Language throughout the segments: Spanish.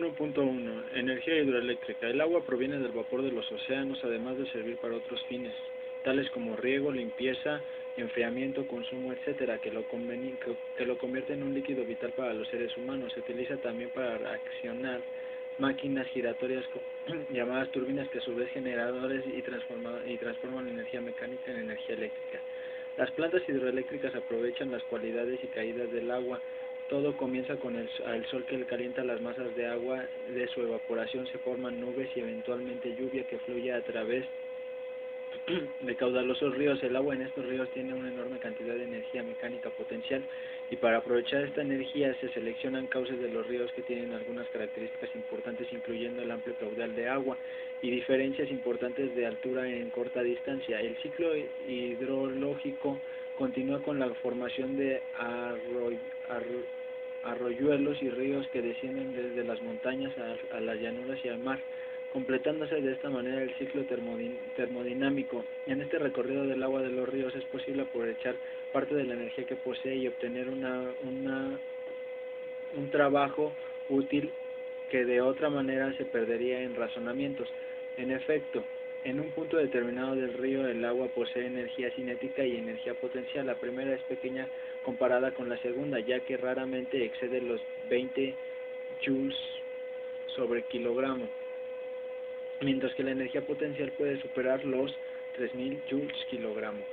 1.1. Energía hidroeléctrica. El agua proviene del vapor de los océanos, además de servir para otros fines, tales como riego, limpieza, enfriamiento, consumo, etcétera, que lo convierte en un líquido vital para los seres humanos. Se utiliza también para accionar máquinas giratorias llamadas turbinas, que a su vez generadores y transforman energía mecánica en energía eléctrica. Las plantas hidroeléctricas aprovechan las cualidades y caídas del agua. Todo comienza con el sol, que calienta las masas de agua. De su evaporación se forman nubes y eventualmente lluvia que fluye a través de caudalosos ríos. El agua en estos ríos tiene una enorme cantidad de energía mecánica potencial, y para aprovechar esta energía se seleccionan cauces de los ríos que tienen algunas características importantes, incluyendo el amplio caudal de agua y diferencias importantes de altura en corta distancia. El ciclo hidrológico continúa con la formación de arroyuelos y ríos que descienden desde las montañas a las llanuras y al mar, completándose de esta manera el ciclo termodinámico. En este recorrido del agua de los ríos es posible aprovechar parte de la energía que posee y obtener un trabajo útil que de otra manera se perdería en razonamientos. En efecto, en un punto determinado del río, el agua posee energía cinética y energía potencial. La primera es pequeña comparada con la segunda, ya que raramente excede los 20 joules sobre kilogramo, mientras que la energía potencial puede superar los 3000 joules kilogramo.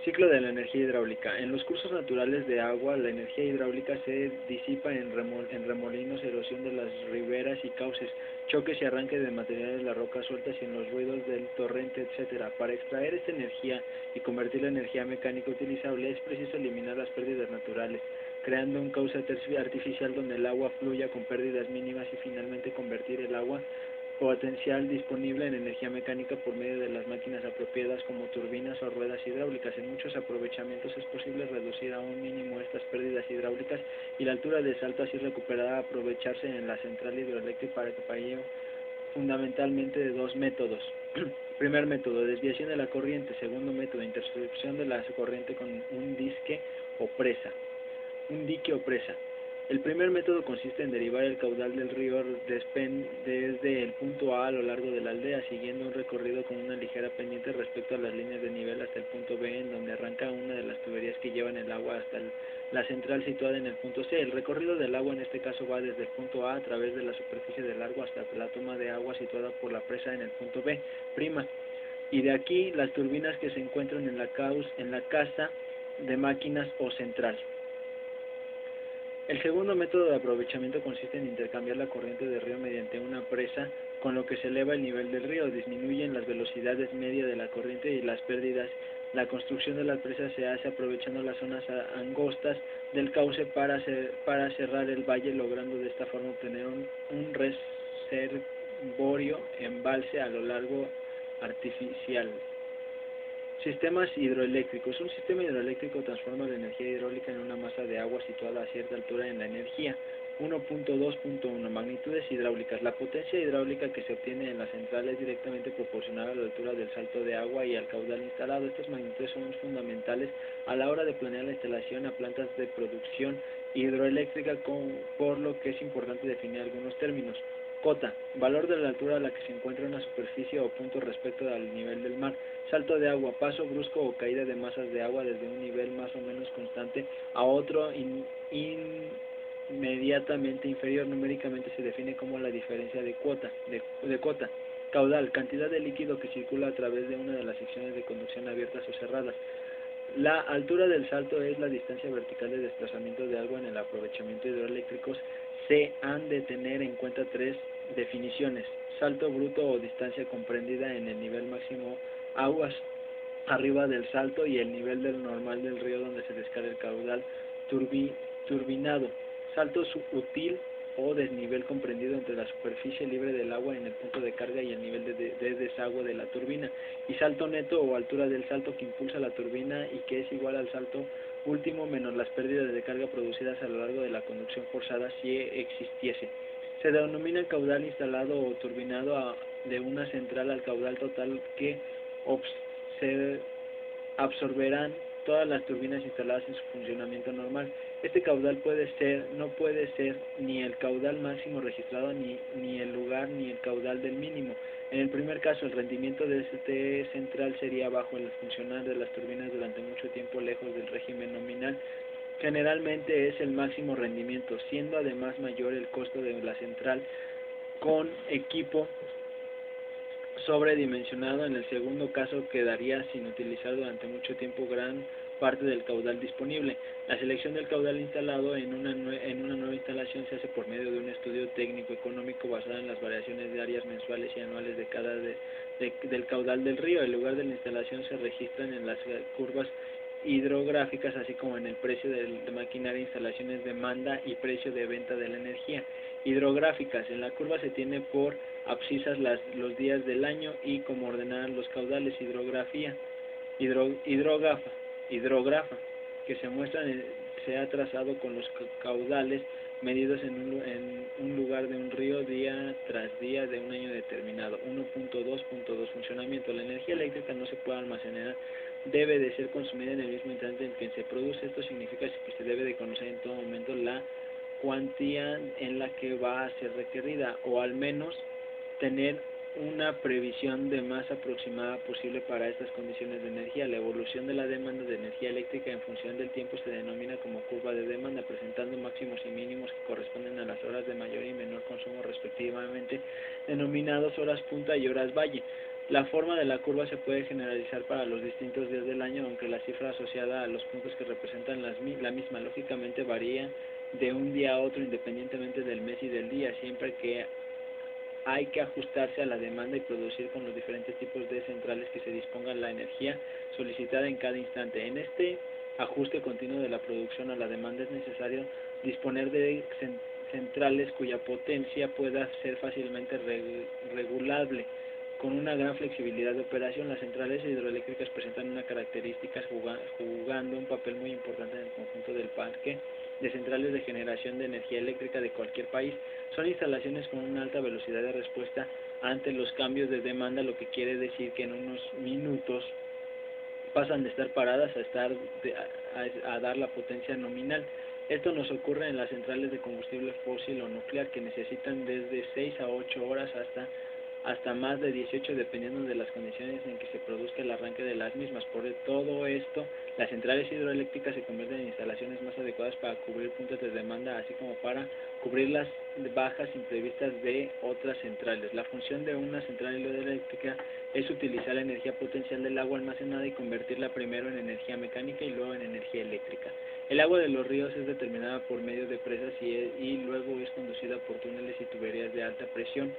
Ciclo de la energía hidráulica. En los cursos naturales de agua, la energía hidráulica se disipa en remolinos, erosión de las riberas y cauces, choques y arranque de materiales de las rocas sueltas y en los ruidos del torrente, etc. Para extraer esta energía y convertirla en energía mecánica utilizable, es preciso eliminar las pérdidas naturales, creando un cauce artificial donde el agua fluya con pérdidas mínimas, y finalmente convertir el agua potencial disponible en energía mecánica por medio de las máquinas apropiadas como turbinas o ruedas hidráulicas. En muchos aprovechamientos es posible reducir a un mínimo estas pérdidas hidráulicas y la altura de salto así recuperada, aprovecharse en la central hidroeléctrica para ello fundamentalmente de dos métodos. Primer método, desviación de la corriente. Segundo método, intercepción de la corriente con un dique o presa. El primer método consiste en derivar el caudal del río desde el punto A lo largo de la aldea, siguiendo un recorrido con una ligera pendiente respecto a las líneas de nivel hasta el punto B, en donde arranca una de las tuberías que llevan el agua hasta la central situada en el punto C. El recorrido del agua en este caso va desde el punto A través de la superficie del lago hasta la toma de agua situada por la presa en el punto B', y de aquí las turbinas que se encuentran en la casa de máquinas o central. El segundo método de aprovechamiento consiste en intercambiar la corriente del río mediante una presa, con lo que se eleva el nivel del río, disminuyen las velocidades media de la corriente y las pérdidas. La construcción de la presa se hace aprovechando las zonas angostas del cauce para cerrar el valle, logrando de esta forma obtener un reservorio embalse a lo largo artificial. Sistemas hidroeléctricos. Un sistema hidroeléctrico transforma la energía hidráulica en una masa de agua situada a cierta altura en la energía. 1.2.1. Magnitudes hidráulicas. La potencia hidráulica que se obtiene en la central es directamente proporcional a la altura del salto de agua y al caudal instalado. Estas magnitudes son fundamentales a la hora de planear la instalación a plantas de producción hidroeléctrica, por lo que es importante definir algunos términos. Cota, valor de la altura a la que se encuentra una superficie o punto respecto al nivel del mar. Salto de agua, paso brusco o caída de masas de agua desde un nivel más o menos constante a otro inmediatamente inferior. Numéricamente se define como la diferencia de cota. Caudal, cantidad de líquido que circula a través de una de las secciones de conducción abiertas o cerradas. La altura del salto es la distancia vertical de desplazamiento de agua. En el aprovechamiento hidroeléctrico se han de tener en cuenta tres definiciones: salto bruto o distancia comprendida en el nivel máximo aguas arriba del salto y el nivel del normal del río donde se descarga el caudal turbinado; salto subútil o desnivel comprendido entre la superficie libre del agua en el punto de carga y el nivel de desagüe de la turbina; y salto neto o altura del salto que impulsa la turbina y que es igual al salto último menos las pérdidas de carga producidas a lo largo de la conducción forzada, si existiese. Se denomina caudal instalado o turbinado de una central al caudal total que absorberán todas las turbinas instaladas en su funcionamiento normal. Este caudal no puede ser ni el caudal máximo registrado ni el lugar ni el caudal del mínimo. En el primer caso, el rendimiento de este central sería bajo el funcionar de las turbinas durante mucho tiempo lejos del régimen nominal. Generalmente es el máximo rendimiento, siendo además mayor el costo de la central con equipo sobredimensionado. En el segundo caso, quedaría sin utilizar durante mucho tiempo gran parte del caudal disponible. La selección del caudal instalado en una nueva instalación se hace por medio de un estudio técnico económico basado en las variaciones diarias, mensuales y anuales del caudal del río. El lugar de la instalación se registran en las curvas hidrográficas, así como en el precio de maquinaria, instalaciones, demanda y precio de venta de la energía. Hidrográficas: en la curva se tiene por abscisas los días del año y como ordenar los caudales. Hidrógrafa, que se ha trazado con los caudales medidos en un lugar de un río día tras día de un año determinado. 1.2.2 Funcionamiento: la energía eléctrica no se puede almacenar, debe de ser consumida en el mismo instante en que se produce. Esto significa que se debe de conocer en todo momento la cuantía en la que va a ser requerida, o al menos tener una previsión de más aproximada posible para estas condiciones de energía. La evolución de la demanda de energía eléctrica en función del tiempo se denomina como curva de demanda, presentando máximos y mínimos que corresponden a las horas de mayor y menor consumo respectivamente, denominados horas punta y horas valle. La forma de la curva se puede generalizar para los distintos días del año, aunque la cifra asociada a los puntos que representan la misma lógicamente varía de un día a otro independientemente del mes y del día, siempre que hay que ajustarse a la demanda y producir con los diferentes tipos de centrales que se disponga la energía solicitada en cada instante. En este ajuste continuo de la producción a la demanda es necesario disponer de centrales cuya potencia pueda ser fácilmente regulable. Con una gran flexibilidad de operación, las centrales hidroeléctricas presentan unas características jugando un papel muy importante en el conjunto del parque de centrales de generación de energía eléctrica de cualquier país. Son instalaciones con una alta velocidad de respuesta ante los cambios de demanda, lo que quiere decir que en unos minutos pasan de estar paradas a dar la potencia nominal. Esto nos ocurre en las centrales de combustible fósil o nuclear, que necesitan desde 6 a 8 horas hasta más de 18, dependiendo de las condiciones en que se produzca el arranque de las mismas. Por todo esto, las centrales hidroeléctricas se convierten en instalaciones más adecuadas para cubrir puntos de demanda, así como para cubrir las bajas imprevistas de otras centrales. La función de una central hidroeléctrica es utilizar la energía potencial del agua almacenada y convertirla primero en energía mecánica y luego en energía eléctrica. El agua de los ríos es determinada por medio de presas y luego es conducida por túneles y tuberías de alta presión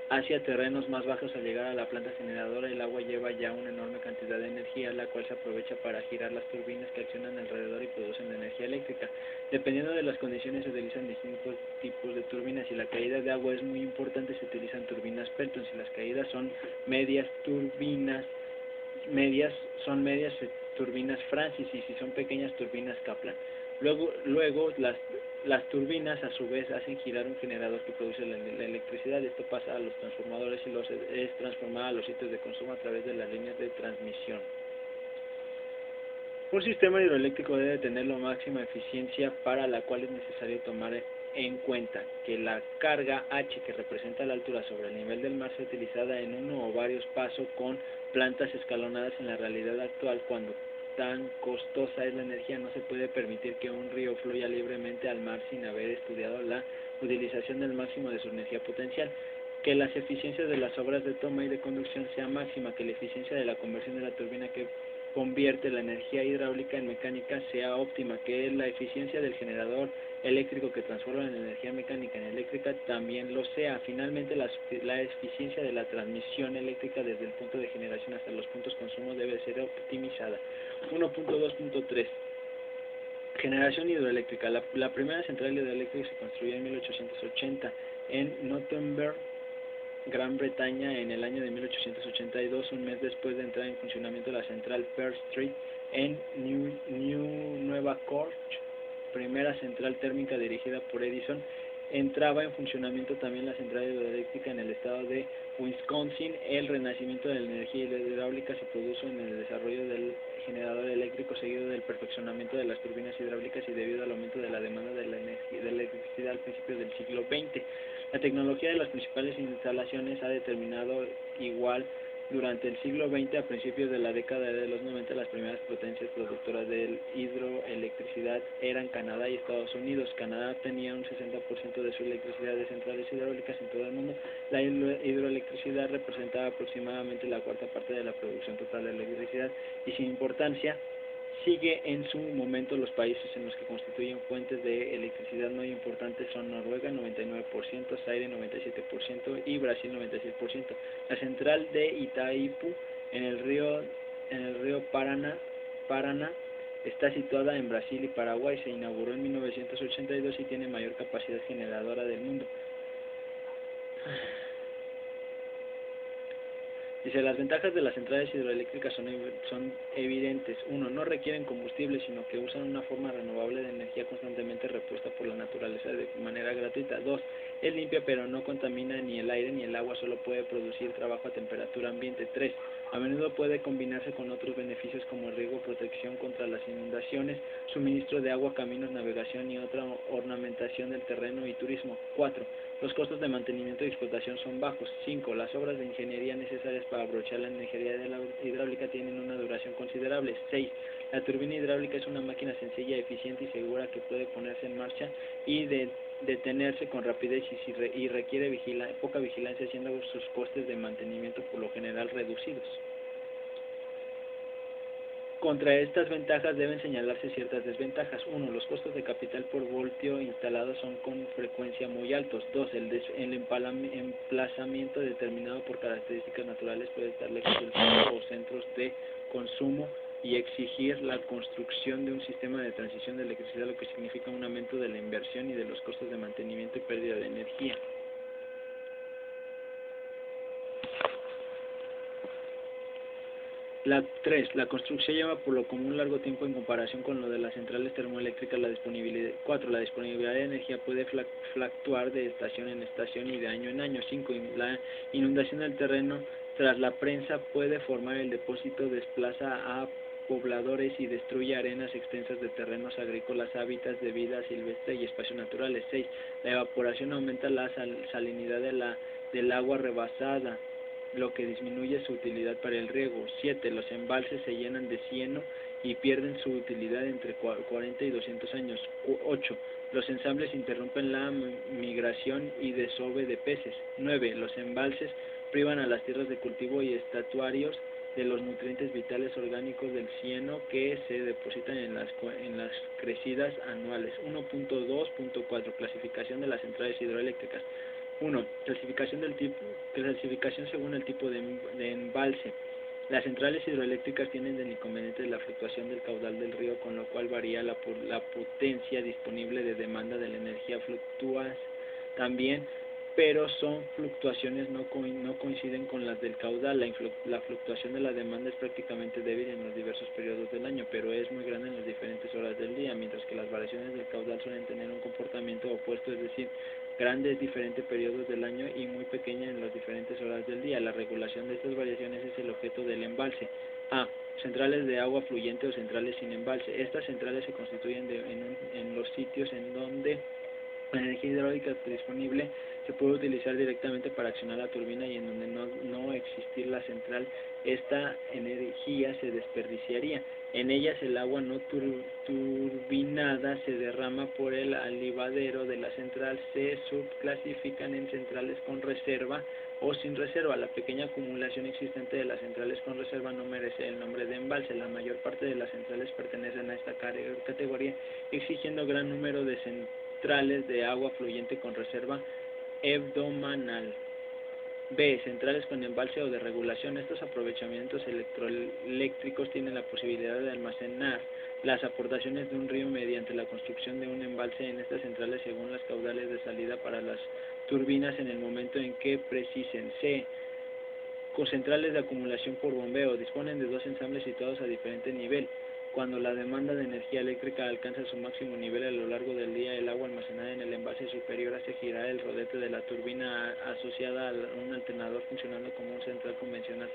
hacia terrenos más bajos. Al llegar a la planta generadora, el agua lleva ya una enorme cantidad de energía, la cual se aprovecha para girar las turbinas que accionan alrededor y producen energía eléctrica. Dependiendo de las condiciones, se utilizan distintos tipos de turbinas. Si la caída de agua es muy importante, se utilizan turbinas Pelton. Si las caídas son medias, turbinas Francis, y si son pequeñas, turbinas Kaplan. Luego las turbinas a su vez hacen girar un generador que produce la electricidad. Esto pasa a los transformadores y es transformada a los sitios de consumo a través de las líneas de transmisión. Un sistema hidroeléctrico debe tener la máxima eficiencia, para la cual es necesario tomar en cuenta que la carga H, que representa la altura sobre el nivel del mar, sea utilizada en uno o varios pasos con plantas escalonadas. En la realidad actual, cuando tan costosa es la energía, no se puede permitir que un río fluya libremente al mar sin haber estudiado la utilización del máximo de su energía potencial. Que las eficiencias de las obras de toma y de conducción sea máxima, que la eficiencia de la conversión de la turbina que convierte la energía hidráulica en mecánica sea óptima, que la eficiencia del generador eléctrico que transforma la energía mecánica en eléctrica también lo sea. Finalmente, la eficiencia de la transmisión eléctrica desde el punto de generación hasta los puntos de consumo debe ser optimizada. 1.2.3 Generación hidroeléctrica. La primera central hidroeléctrica se construyó en 1880 en Northumberland, Gran Bretaña. En el año de 1882, un mes después de entrar en funcionamiento la central Perth Street en Nueva York, primera central térmica dirigida por Edison, entraba en funcionamiento también la central hidroeléctrica en el estado de Wisconsin. El renacimiento de la energía hidráulica se produjo en el desarrollo del generador eléctrico, seguido del perfeccionamiento de las turbinas hidráulicas y debido al aumento de la demanda de la electricidad al principio del siglo XX. La tecnología de las principales instalaciones ha determinado igual. Durante el siglo XX, a principios de la década de los 90, las primeras potencias productoras de hidroelectricidad eran Canadá y Estados Unidos. Canadá tenía un 60% de su electricidad de centrales hidráulicas en todo el mundo. La hidroelectricidad representaba aproximadamente la cuarta parte de la producción total de electricidad y sin importancia sigue en su momento. Los países en los que constituyen fuentes de electricidad muy importantes son Noruega 99%, Zaire 97% y Brasil 96%. La central de Itaipu en el río Paraná está situada en Brasil y Paraguay. Se inauguró en 1982 y tiene mayor capacidad generadora del mundo. Dice, las ventajas de las centrales hidroeléctricas son evidentes. 1. No requieren combustible, sino que usan una forma renovable de energía constantemente repuesta por la naturaleza de manera gratuita. 2. Es limpia pero no contamina ni el aire ni el agua, solo puede producir trabajo a temperatura ambiente. 3. A menudo puede combinarse con otros beneficios como el riego, protección contra las inundaciones, suministro de agua, caminos, navegación y otra ornamentación del terreno y turismo. 4. Los costos de mantenimiento y explotación son bajos. 5. Las obras de ingeniería necesarias para aprovechar la energía de la hidráulica tienen una duración considerable. 6. La turbina hidráulica es una máquina sencilla, eficiente y segura que puede ponerse en marcha y detenerse con rapidez y requiere poca vigilancia, siendo sus costes de mantenimiento por lo general reducidos. Contra estas ventajas deben señalarse ciertas desventajas. 1. Los costos de capital por voltio instalado son con frecuencia muy altos. 2. El emplazamiento determinado por características naturales puede estar lejos del centro o centros de consumo y exigir la construcción de un sistema de transición de electricidad, lo que significa un aumento de la inversión y de los costos de mantenimiento y pérdida de energía. 3. La construcción lleva por lo común largo tiempo en comparación con lo de las centrales termoeléctricas. 4. La disponibilidad de energía puede fluctuar de estación en estación y de año en año. 5. La inundación del terreno tras la prensa puede formar el depósito, desplaza a pobladores y destruye arenas extensas de terrenos agrícolas, hábitats de vida silvestre y espacios naturales. 6. La evaporación aumenta la salinidad del agua rebasada, lo que disminuye su utilidad para el riego. 7. Los embalses se llenan de cieno y pierden su utilidad entre 40 y 200 años. 8. Los ensambles interrumpen la migración y desove de peces. 9. Los embalses privan a las tierras de cultivo y estuarios de los nutrientes vitales orgánicos del cieno que se depositan en las crecidas anuales. 1.2.4. Clasificación de las centrales hidroeléctricas. 1. Clasificación según el tipo de embalse. Las centrales hidroeléctricas tienen el inconveniente de la fluctuación del caudal del río, con lo cual varía la potencia disponible de demanda de la energía. Fluctúa también, pero son fluctuaciones no coinciden con las del caudal. La fluctuación de la demanda es prácticamente débil en los diversos periodos del año, pero es muy grande en las diferentes horas del día, mientras que las variaciones del caudal suelen tener un comportamiento opuesto, es decir, grande en diferentes periodos del año y muy pequeña en las diferentes horas del día. La regulación de estas variaciones es el objeto del embalse. A. Centrales de agua fluyente o centrales sin embalse. Estas centrales se constituyen en los sitios en donde la energía hidráulica disponible se puede utilizar directamente para accionar la turbina y en donde no existir la central, esta energía se desperdiciaría. En ellas el agua no turbinada se derrama por el alivadero de la central. Se subclasifican en centrales con reserva o sin reserva. La pequeña acumulación existente de las centrales con reserva no merece el nombre de embalse. La mayor parte de las centrales pertenecen a esta categoría, exigiendo gran número de centrales de agua fluyente con reserva hebdomadal. B. Centrales con embalse o de regulación. Estos aprovechamientos electroeléctricos tienen la posibilidad de almacenar las aportaciones de un río mediante la construcción de un embalse en estas centrales según las caudales de salida para las turbinas en el momento en que precisen. C. Con centrales de acumulación por bombeo. Disponen de dos ensambles situados a diferente nivel. Cuando la demanda de energía eléctrica alcanza su máximo nivel a lo largo del día, el agua almacenada en el envase superior hace girar el rodete de la turbina asociada a un alternador funcionando como un central convencional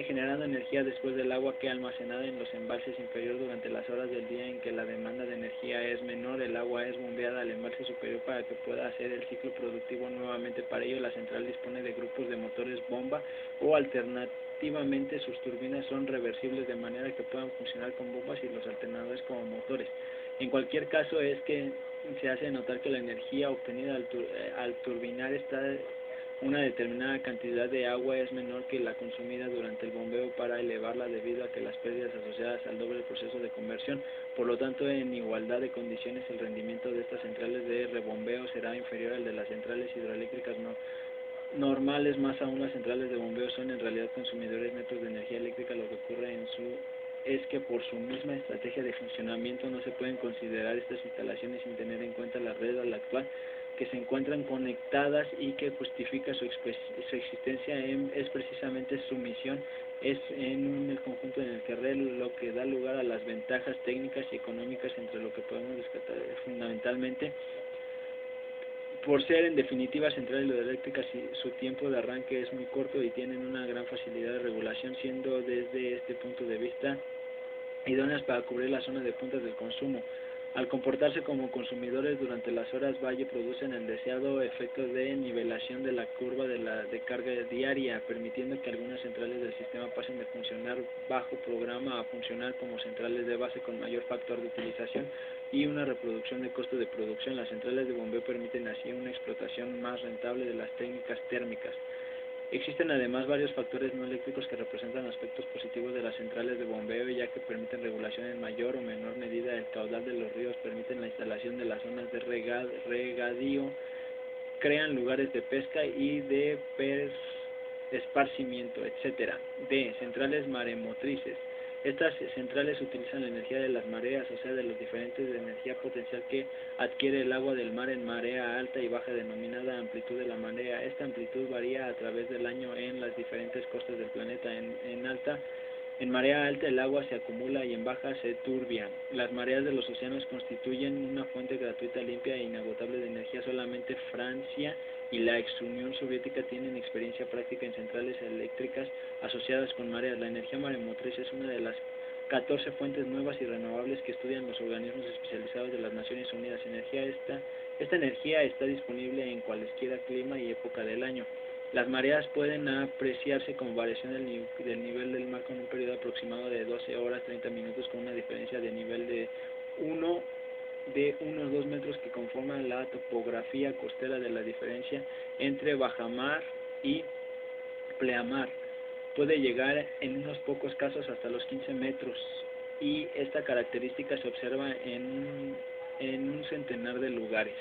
generando energía después del agua que almacenada en los embalses inferiores. Durante las horas del día en que la demanda de energía es menor, el agua es bombeada al embalse superior para que pueda hacer el ciclo productivo nuevamente. Para ello, la central dispone de grupos de motores bomba o alternativamente sus turbinas son reversibles de manera que puedan funcionar con bombas y los alternadores como motores. En cualquier caso, es que se hace notar que la energía obtenida al turbinar una determinada cantidad de agua es menor que la consumida durante el bombeo para elevarla, debido a que las pérdidas asociadas al doble proceso de conversión. Por lo tanto, en igualdad de condiciones, el rendimiento de estas centrales de rebombeo será inferior al de las centrales hidroeléctricas normales. Más aún, las centrales de bombeo son en realidad consumidores netos de energía eléctrica. Lo que ocurre es que por su misma estrategia de funcionamiento no se pueden considerar estas instalaciones sin tener en cuenta la red actual que se encuentran conectadas y que justifica su existencia es precisamente su misión, es en el conjunto en el que red lo que da lugar a las ventajas técnicas y económicas, entre lo que podemos rescatar fundamentalmente por ser en definitiva centrales hidroeléctricas. Y su tiempo de arranque es muy corto y tienen una gran facilidad de regulación, siendo desde este punto de vista idóneas para cubrir las zonas de puntas del consumo. Al comportarse como consumidores durante las horas valle, producen el deseado efecto de nivelación de la curva de carga diaria, permitiendo que algunas centrales del sistema pasen de funcionar bajo programa a funcionar como centrales de base con mayor factor de utilización y una reproducción de costo de producción. Las centrales de bombeo permiten así una explotación más rentable de las técnicas térmicas. Existen además varios factores no eléctricos que representan aspectos positivos de las centrales de bombeo, ya que permiten regulación en mayor o menor medida del caudal de los ríos, permiten la instalación de las zonas de regadío, crean lugares de pesca y de esparcimiento, etc. D. Centrales maremotrices. Estas centrales utilizan la energía de las mareas, o sea, de los diferentes de energía potencial que adquiere el agua del mar en marea alta y baja, denominada amplitud de la marea. Esta amplitud varía a través del año en las diferentes costas del planeta. En marea alta el agua se acumula y en baja se turbia. Las mareas de los océanos constituyen una fuente gratuita, limpia e inagotable de energía. Solamente Francia y la ex Unión Soviética tienen experiencia práctica en centrales eléctricas asociadas con mareas. La energía maremotriz es una de las 14 fuentes nuevas y renovables que estudian los organismos especializados de las Naciones Unidas. Esta energía está disponible en cualquier clima y época del año. Las mareas pueden apreciarse como variación del nivel del mar con un periodo aproximado de 12 horas 30 minutos, con una diferencia de nivel de unos 2 metros que conforman la topografía costera de la diferencia entre bajamar y pleamar. Puede llegar en unos pocos casos hasta los 15 metros, y esta característica se observa en un centenar de lugares.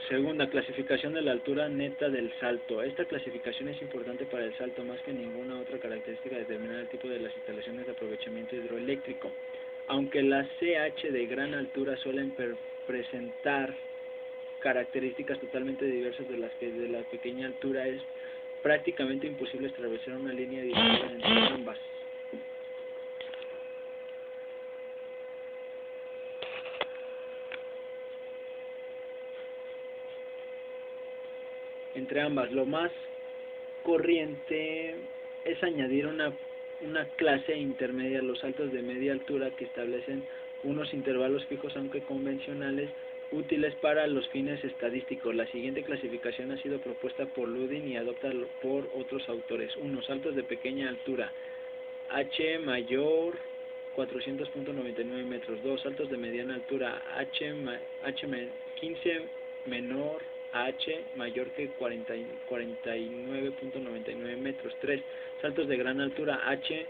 Segunda, clasificación de la altura neta del salto. Esta clasificación es importante para el salto más que ninguna otra característica determinar el tipo de las instalaciones de aprovechamiento hidroeléctrico. Aunque las CH de gran altura suelen presentar características totalmente diversas de las que de la pequeña altura, es prácticamente imposible establecer una línea divisoria entre ambas. Lo más corriente es añadir una clase intermedia, los saltos de media altura, que establecen unos intervalos fijos, aunque convencionales, útiles para los fines estadísticos. La siguiente clasificación ha sido propuesta por Ludin y adoptada por otros autores. 1. Saltos de pequeña altura. H mayor 400.99 metros. 2. Saltos de mediana altura. H 15 menor a H mayor que 49.99 metros. 3. Saltos de gran altura. H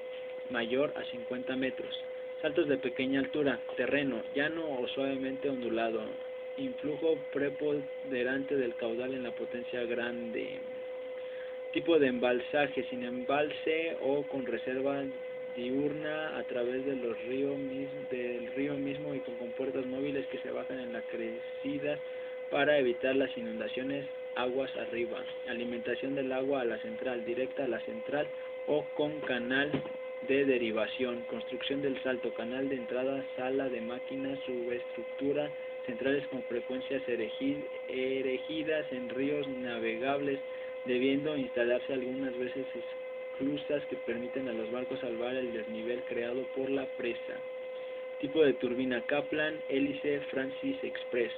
mayor a 50 metros. Saltos de pequeña altura. Terreno llano o suavemente ondulado. Influjo preponderante del caudal en la potencia grande. Tipo de embalsaje: sin embalse o con reserva diurna a través de del río mismo, y con compuertas móviles que se bajan en la crecida para evitar las inundaciones aguas arriba. Alimentación del agua a la central, directa a la central o con canal de derivación, construcción del salto, canal de entrada, sala de máquinas, subestructura, centrales con frecuencias erigidas en ríos navegables, debiendo instalarse algunas veces esclusas que permiten a los barcos salvar el desnivel creado por la presa. Tipo de turbina: Kaplan, hélice, Francis Express.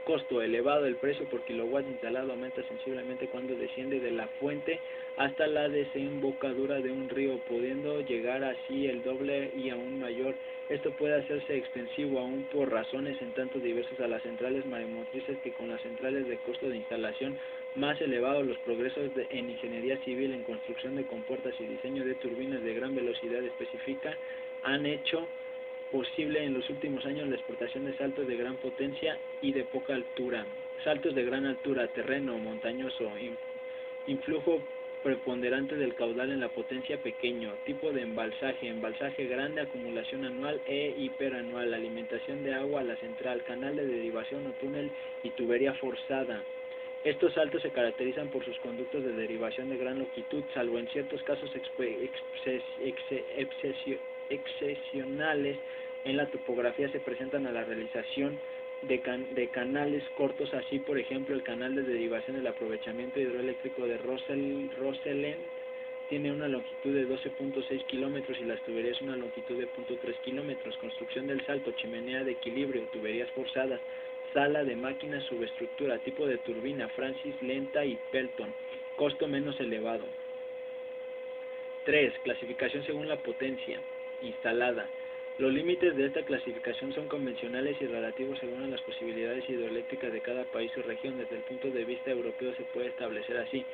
Costo elevado. El precio por kilowatt instalado aumenta sensiblemente cuando desciende de la fuente hasta la desembocadura de un río, pudiendo llegar así el doble y aún mayor. Esto puede hacerse extensivo aún por razones en tanto diversas a las centrales maremotrices que con las centrales de costo de instalación más elevado. Los progresos en ingeniería civil, en construcción de compuertas y diseño de turbinas de gran velocidad específica han hecho posible en los últimos años la exportación de saltos de gran potencia y de poca altura. Saltos de gran altura: terreno montañoso, influjo preponderante del caudal en la potencia pequeño. Tipo de embalsaje: embalsaje grande, acumulación anual e hiperanual, alimentación de agua a la central, canal de derivación o túnel y tubería forzada. Estos saltos se caracterizan por sus conductos de derivación de gran longitud, salvo en ciertos casos excepcionales en la topografía se presentan a la realización de canales cortos. Así, por ejemplo, el canal de derivación del aprovechamiento hidroeléctrico de Rosellen tiene una longitud de 12.6 kilómetros y las tuberías una longitud de 0.3 kilómetros. Construcción del salto: chimenea de equilibrio, tuberías forzadas, sala de máquinas, subestructura. Tipo de turbina: Francis, lenta y Pelton. Costo menos elevado. 3. Clasificación según la potencia instalada. Los límites de esta clasificación son convencionales y relativos según a las posibilidades hidroeléctricas de cada país o región. Desde el punto de vista europeo se puede establecer así: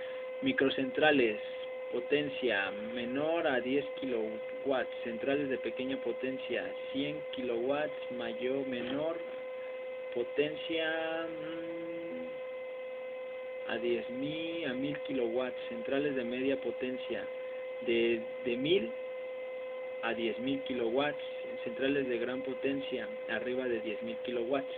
microcentrales, potencia menor a 10 kilowatts, centrales de pequeña potencia, 100 kilowatts, menor potencia a 1000 kilowatts, centrales de media potencia de 1000 a 10.000 kilowatts, centrales de gran potencia arriba de 10.000 kilowatts.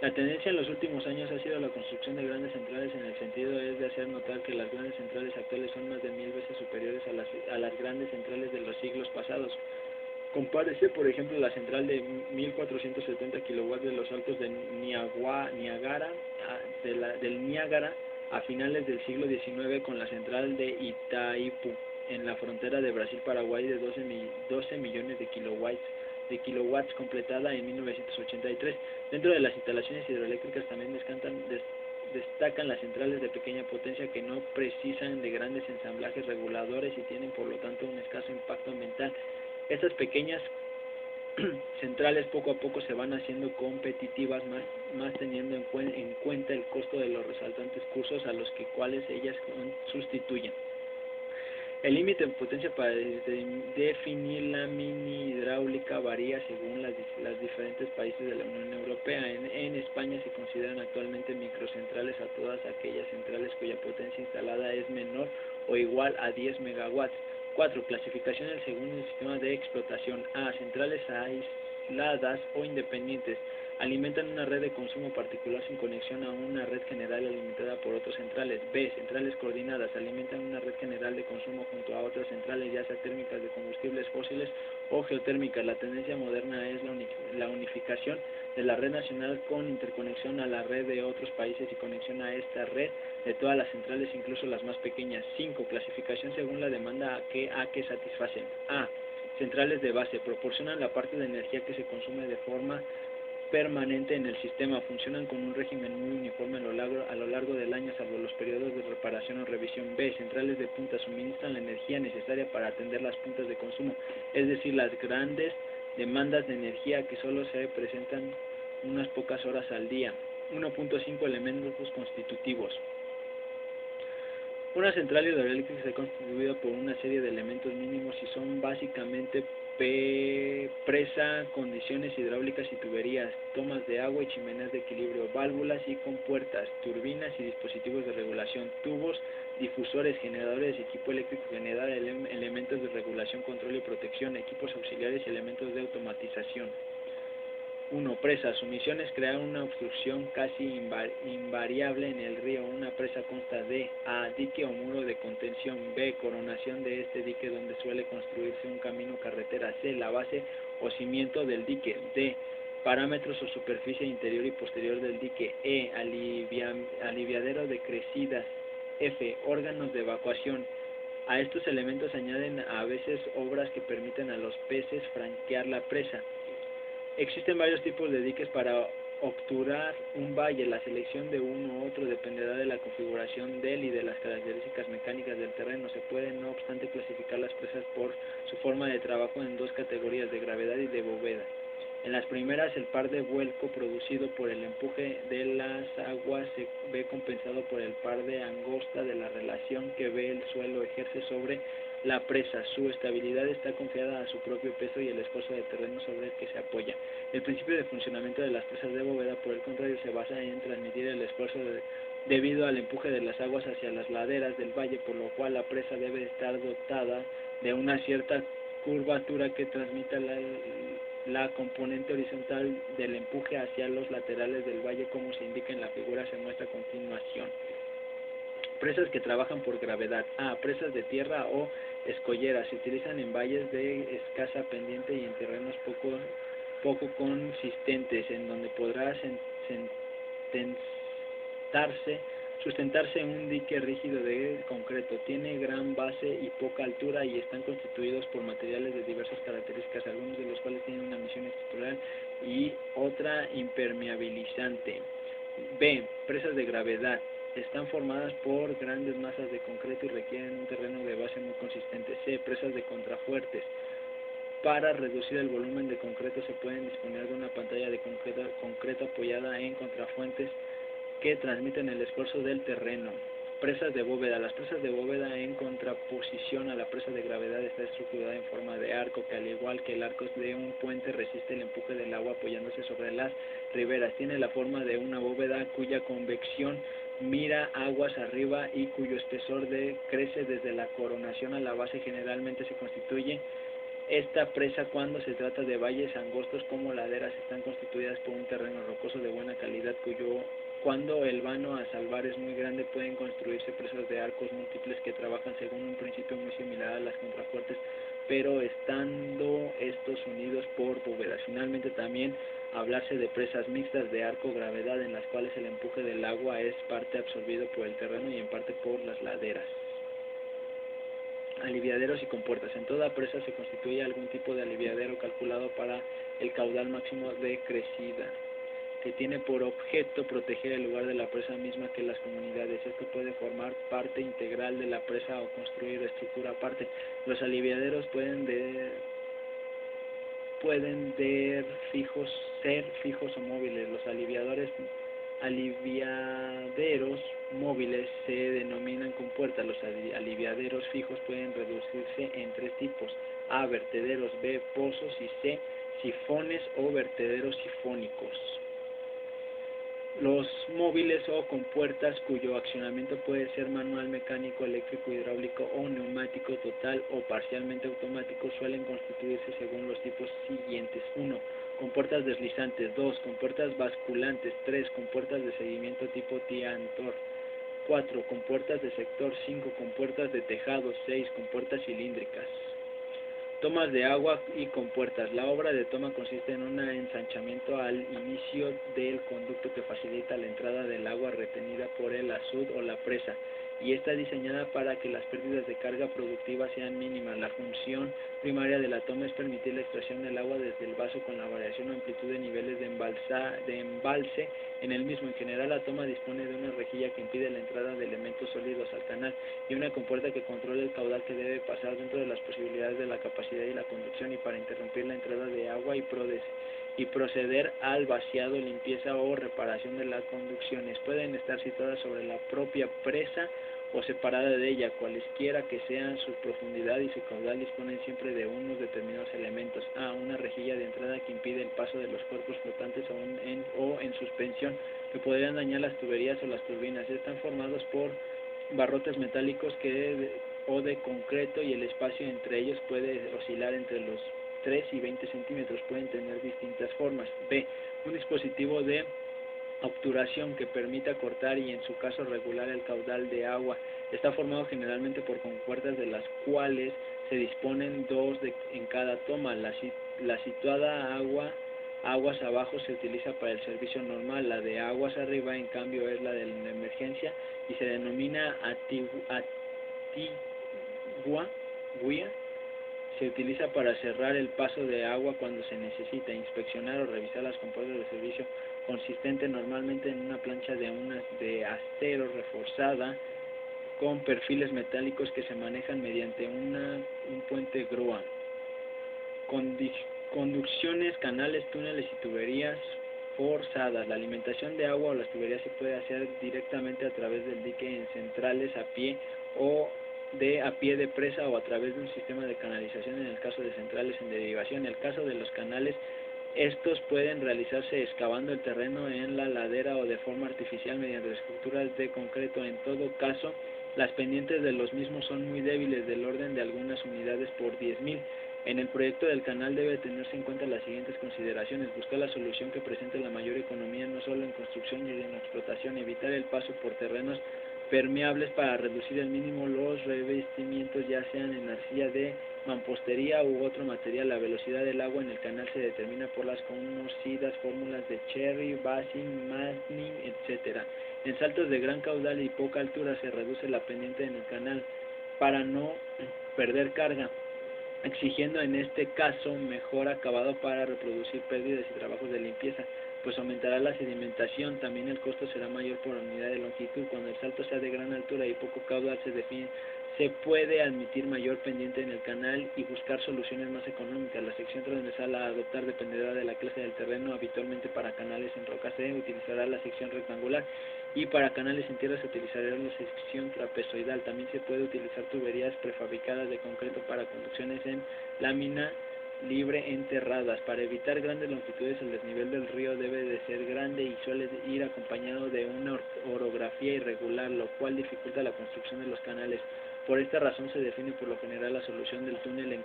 La tendencia en los últimos años ha sido la construcción de grandes centrales, en el sentido es de hacer notar que las grandes centrales actuales son más de 1000 veces superiores a las grandes centrales de los siglos pasados. Compárese, por ejemplo, la central de 1470 kilowatts de los Altos de del Niágara a finales del siglo XIX con la central de Itaipu en la frontera de Brasil-Paraguay de 12 millones de kilowatts completada en 1983. Dentro de las instalaciones hidroeléctricas también destacan las centrales de pequeña potencia, que no precisan de grandes ensamblajes reguladores y tienen por lo tanto un escaso impacto ambiental. Estas pequeñas centrales poco a poco se van haciendo competitivas, más teniendo en cuenta el costo de los resultantes cursos a los cuales ellas sustituyen. El límite de potencia para definir la mini hidráulica varía según los diferentes países de la Unión Europea. En España se consideran actualmente microcentrales a todas aquellas centrales cuya potencia instalada es menor o igual a 10 megawatts. 4. Clasificaciones según el sistema de explotación. A. Centrales aisladas o independientes. Alimentan una red de consumo particular sin conexión a una red general alimentada por otras centrales. B. Centrales coordinadas. Alimentan una red general de consumo junto a otras centrales, ya sea térmicas de combustibles fósiles o geotérmicas. La tendencia moderna es la unificación de la red nacional con interconexión a la red de otros países y conexión a esta red de todas las centrales, incluso las más pequeñas. 5. Clasificación según la demanda a que satisfacen. A. Centrales de base. Proporcionan la parte de energía que se consume de forma permanente en el sistema. Funcionan con un régimen muy uniforme a lo largo del año, salvo los periodos de reparación o revisión. B. Centrales de punta. Suministran la energía necesaria para atender las puntas de consumo, es decir, las grandes demandas de energía que solo se presentan unas pocas horas al día. 1.5 elementos constitutivos. Una central hidroeléctrica está constituida por una serie de elementos mínimos y son básicamente presa, condiciones hidráulicas y tuberías, tomas de agua y chimeneas de equilibrio, válvulas y compuertas, turbinas y dispositivos de regulación, tubos, difusores, generadores, equipo eléctrico general, elementos de regulación, control y protección, equipos auxiliares y elementos de automatización. 1. Presa. Su misión es crear una obstrucción casi invariable en el río. Una presa consta de A. Dique o muro de contención. B. Coronación de este dique donde suele construirse un camino o carretera. C. La base o cimiento del dique. D. Parámetros o superficie interior y posterior del dique. E. Aliviadero de crecidas. F. Órganos de evacuación. A estos elementos se añaden a veces obras que permiten a los peces franquear la presa. Existen varios tipos de diques para obturar un valle. La selección de uno u otro dependerá de la configuración del y de las características mecánicas del terreno. Se pueden, no obstante, clasificar las presas por su forma de trabajo en dos categorías, de gravedad y de bóveda. En las primeras, el par de vuelco producido por el empuje de las aguas se ve compensado por el par de angosta de la relación que el suelo ejerce sobre la presa. Su estabilidad está confiada a su propio peso y el esfuerzo de terreno sobre el que se apoya. El principio de funcionamiento de las presas de bóveda, por el contrario, se basa en transmitir el esfuerzo debido al empuje de las aguas hacia las laderas del valle, por lo cual la presa debe estar dotada de una cierta curvatura que transmita la componente horizontal del empuje hacia los laterales del valle, como se indica en la figura se muestra a continuación. Presas que trabajan por gravedad. A. Presas de tierra o escolleras. Se utilizan en valles de escasa pendiente y en terrenos poco consistentes, en donde podrá sustentarse un dique rígido de concreto. Tiene gran base y poca altura y están constituidos por materiales de diversas características, algunos de los cuales tienen una misión estructural y otra impermeabilizante. B. Presas de gravedad. Están formadas por grandes masas de concreto y requieren un terreno de base muy consistente. C. Presas de contrafuertes. Para reducir el volumen de concreto se pueden disponer de una pantalla de concreto apoyada en contrafuertes que transmiten el esfuerzo del terreno. Presas de bóveda. Las presas de bóveda, en contraposición a la presa de gravedad, está estructurada en forma de arco, que al igual que el arco de un puente resiste el empuje del agua apoyándose sobre las riberas. Tiene la forma de una bóveda cuya convección mira aguas arriba y cuyo espesor crece desde la coronación a la base. Generalmente se constituye esta presa cuando se trata de valles angostos como laderas. Están constituidas por un terreno rocoso de buena calidad cuando el vano a salvar es muy grande, pueden construirse presas de arcos múltiples que trabajan según un principio muy similar a las contrafuertes, pero estando estos unidos por bóvedas. Finalmente, también hablarse de presas mixtas de arco-gravedad, en las cuales el empuje del agua es parte absorbido por el terreno y en parte por las laderas. Aliviaderos y compuertas. En toda presa se constituye algún tipo de aliviadero calculado para el caudal máximo de crecida, que tiene por objeto proteger el lugar de la presa misma que las comunidades. Esto puede formar parte integral de la presa o construir estructura aparte. Los aliviaderos pueden ser fijos o móviles. Los aliviaderos móviles se denominan compuertas. Los aliviaderos fijos pueden reducirse en tres tipos: A. Vertederos. B. Pozos. Y C. Sifones o vertederos sifónicos. Los móviles o compuertas, cuyo accionamiento puede ser manual, mecánico, eléctrico, hidráulico o neumático, total o parcialmente automático, suelen constituirse según los tipos siguientes: 1. Compuertas deslizantes. 2. Compuertas basculantes. 3. Compuertas de seguimiento tipo Tiantor. 4. Compuertas de sector. 5. Compuertas de tejado. 6. Compuertas cilíndricas. Tomas de agua y compuertas. La obra de toma consiste en un ensanchamiento al inicio del conducto que facilita la entrada del agua retenida por el azud o la presa, y está diseñada para que las pérdidas de carga productiva sean mínimas. La función primaria de la toma es permitir la extracción del agua desde el vaso con la variación o amplitud de niveles de embalse en el mismo. En general, la toma dispone de una rejilla que impide la entrada de elementos sólidos al canal y una compuerta que controla el caudal que debe pasar dentro de las posibilidades de la capacidad y la conducción, y para interrumpir la entrada de agua y proceder al vaciado, limpieza o reparación de las conducciones. Pueden estar situadas sobre la propia presa o separada de ella. Cualesquiera que sean su profundidad y su caudal, disponen siempre de unos determinados elementos. A. Una rejilla de entrada que impide el paso de los cuerpos flotantes o en suspensión que podrían dañar las tuberías o las turbinas. Están formados por barrotes metálicos o de concreto, y el espacio entre ellos puede oscilar entre los 3 y 20 centímetros. Pueden tener distintas formas. B. Un dispositivo de obturación que permita cortar y en su caso regular el caudal de agua. Está formado generalmente por compuertas de las cuales se disponen dos en cada toma. La situada aguas abajo se utiliza para el servicio normal, la de aguas arriba en cambio es la de la emergencia y se denomina guía. Se utiliza para cerrar el paso de agua cuando se necesita inspeccionar o revisar las compuertas de servicio, consistente normalmente en una plancha de acero reforzada con perfiles metálicos que se manejan mediante un puente grúa. Conducciones, canales, túneles y tuberías forzadas. La alimentación de agua o las tuberías se puede hacer directamente a través del dique en centrales a pie de presa o a través de un sistema de canalización en el caso de centrales en derivación. En el caso de los canales, estos pueden realizarse excavando el terreno en la ladera o de forma artificial mediante estructuras de concreto. En todo caso, las pendientes de los mismos son muy débiles, del orden de algunas unidades por 10.000. En el proyecto del canal debe tenerse en cuenta las siguientes consideraciones: buscar la solución que presente la mayor economía no solo en construcción y en explotación, evitar el paso por terrenos permeables para reducir al mínimo los revestimientos, ya sean en arcilla de mampostería u otro material. La velocidad del agua en el canal se determina por las conocidas fórmulas de Cherry, Basin, Manning, etc. En saltos de gran caudal y poca altura se reduce la pendiente en el canal para no perder carga, exigiendo en este caso mejor acabado para reproducir pérdidas y trabajos de limpieza, pues aumentará la sedimentación. También el costo será mayor por unidad de longitud. Cuando el salto sea de gran altura y poco caudal se puede admitir mayor pendiente en el canal y buscar soluciones más económicas. La sección transversal a adoptar dependerá de la clase del terreno. Habitualmente para canales en roca se utilizará la sección rectangular y para canales en tierra se utilizará la sección trapezoidal. También se puede utilizar tuberías prefabricadas de concreto para conducciones en lámina libre enterradas. Para evitar grandes longitudes, el desnivel del río debe de ser grande y suele ir acompañado de una orografía irregular, lo cual dificulta la construcción de los canales. Por esta razón se define por lo general la solución del túnel en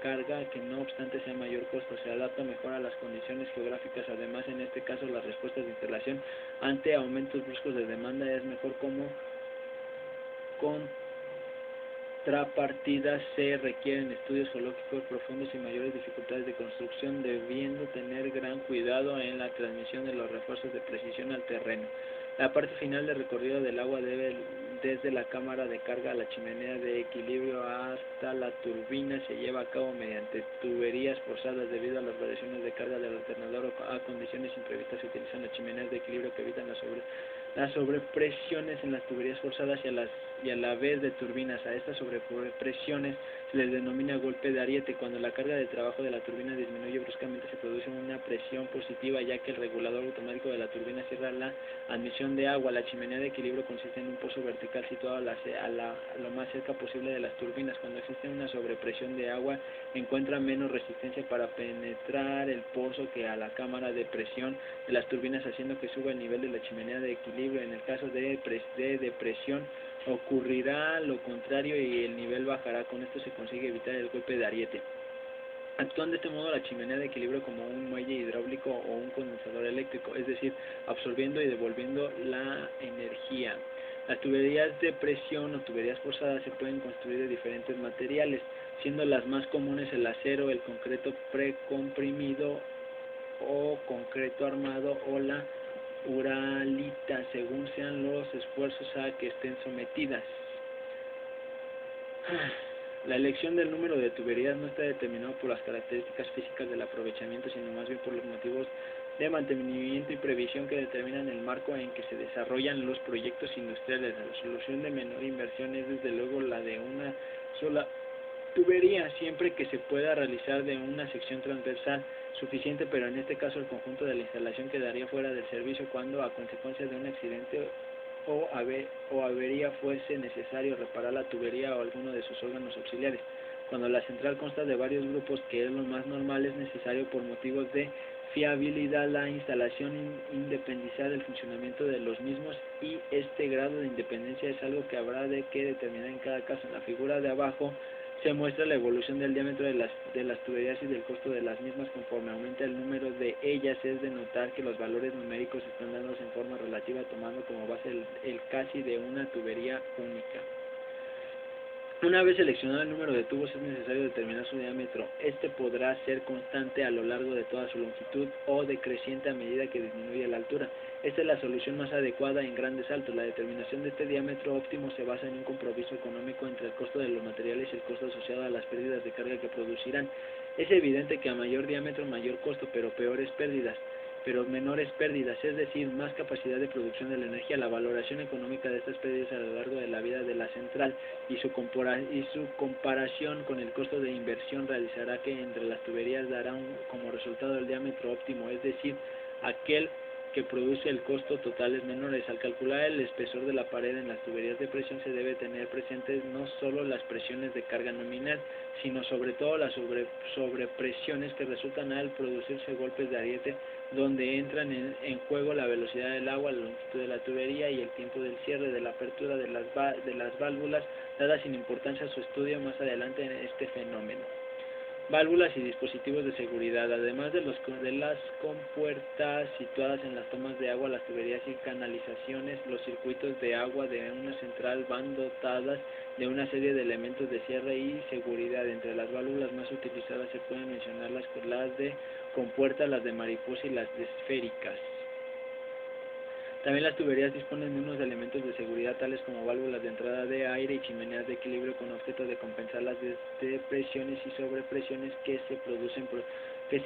carga, que no obstante sea mayor costo, se adapta mejor a las condiciones geográficas. Además, en este caso, las respuestas de instalación ante aumentos bruscos de demanda es mejor. Como contrapartida, se requieren estudios geológicos profundos y mayores dificultades de construcción, debiendo tener gran cuidado en la transmisión de los refuerzos de precisión al terreno. La parte final del recorrido del agua desde la cámara de carga a la chimenea de equilibrio hasta la turbina se lleva a cabo mediante tuberías forzadas. Debido a las variaciones de carga del alternador o a condiciones imprevistas, se utilizan las chimeneas de equilibrio que evitan las sobrepresiones en las tuberías forzadas y a la vez de turbinas. A estas sobrepresiones se les denomina golpe de ariete. Cuando la carga de trabajo de la turbina disminuye bruscamente, se produce una presión positiva, ya que el regulador automático de la turbina cierra la admisión de agua. La chimenea de equilibrio consiste en un pozo vertical situado a lo más cerca posible de las turbinas. Cuando existe una sobrepresión de agua, encuentra menos resistencia para penetrar el pozo que a la cámara de presión de las turbinas, haciendo que suba el nivel de la chimenea de equilibrio. En el caso de depresión, ocurrirá lo contrario y el nivel bajará. Con esto se consigue evitar el golpe de ariete. Actúan de este modo la chimenea de equilibrio como un muelle hidráulico o un condensador eléctrico, es decir, absorbiendo y devolviendo la energía. Las tuberías de presión o tuberías forzadas se pueden construir de diferentes materiales, siendo las más comunes el acero, el concreto precomprimido o concreto armado o la uralita, según sean los esfuerzos a que estén sometidas. La elección del número de tuberías no está determinado por las características físicas del aprovechamiento, sino más bien por los motivos de mantenimiento y previsión que determinan el marco en que se desarrollan los proyectos industriales. La solución de menor inversión es desde luego la de una sola tubería, siempre que se pueda realizar de una sección transversal suficiente, pero en este caso el conjunto de la instalación quedaría fuera del servicio cuando, a consecuencia de un accidente o avería, fuese necesario reparar la tubería o alguno de sus órganos auxiliares. Cuando la central consta de varios grupos, que es lo más normal, es necesario por motivos de fiabilidad la instalación independizar del funcionamiento de los mismos, y este grado de independencia es algo que habrá de que determinar en cada caso. En la figura de abajo se muestra la evolución del diámetro de las tuberías y del costo de las mismas conforme aumenta el número de ellas. Es de notar que los valores numéricos están dándose en forma relativa tomando como base el casi de una tubería única. Una vez seleccionado el número de tubos es necesario determinar su diámetro. Este podrá ser constante a lo largo de toda su longitud o decreciente a medida que disminuye la altura. Esta es la solución más adecuada en grandes saltos. La determinación de este diámetro óptimo se basa en un compromiso económico entre el costo de los materiales y el costo asociado a las pérdidas de carga que producirán. Es evidente que a mayor diámetro mayor costo, pero menores pérdidas, es decir, más capacidad de producción de la energía. La valoración económica de estas pérdidas a lo largo de la vida de la central y su comparación con el costo de inversión realizará que entre las tuberías dará como resultado el diámetro óptimo, es decir, aquel que produce el costo totales menores. Al calcular el espesor de la pared en las tuberías de presión se debe tener presentes no solo las presiones de carga nominal, sino sobre todo las sobrepresiones que resultan al producirse golpes de ariete, donde entran en juego la velocidad del agua, la longitud de la tubería y el tiempo del cierre, de la apertura de las válvulas, dada sin importancia a su estudio más adelante en este fenómeno. Válvulas y dispositivos de seguridad. Además de las compuertas situadas en las tomas de agua, las tuberías y canalizaciones, los circuitos de agua de una central van dotadas de una serie de elementos de cierre y seguridad. Entre las válvulas más utilizadas se pueden mencionar las de compuerta, las de mariposa y las de esféricas. También las tuberías disponen de unos elementos de seguridad tales como válvulas de entrada de aire y chimeneas de equilibrio con objeto de compensar las presiones y sobrepresiones que se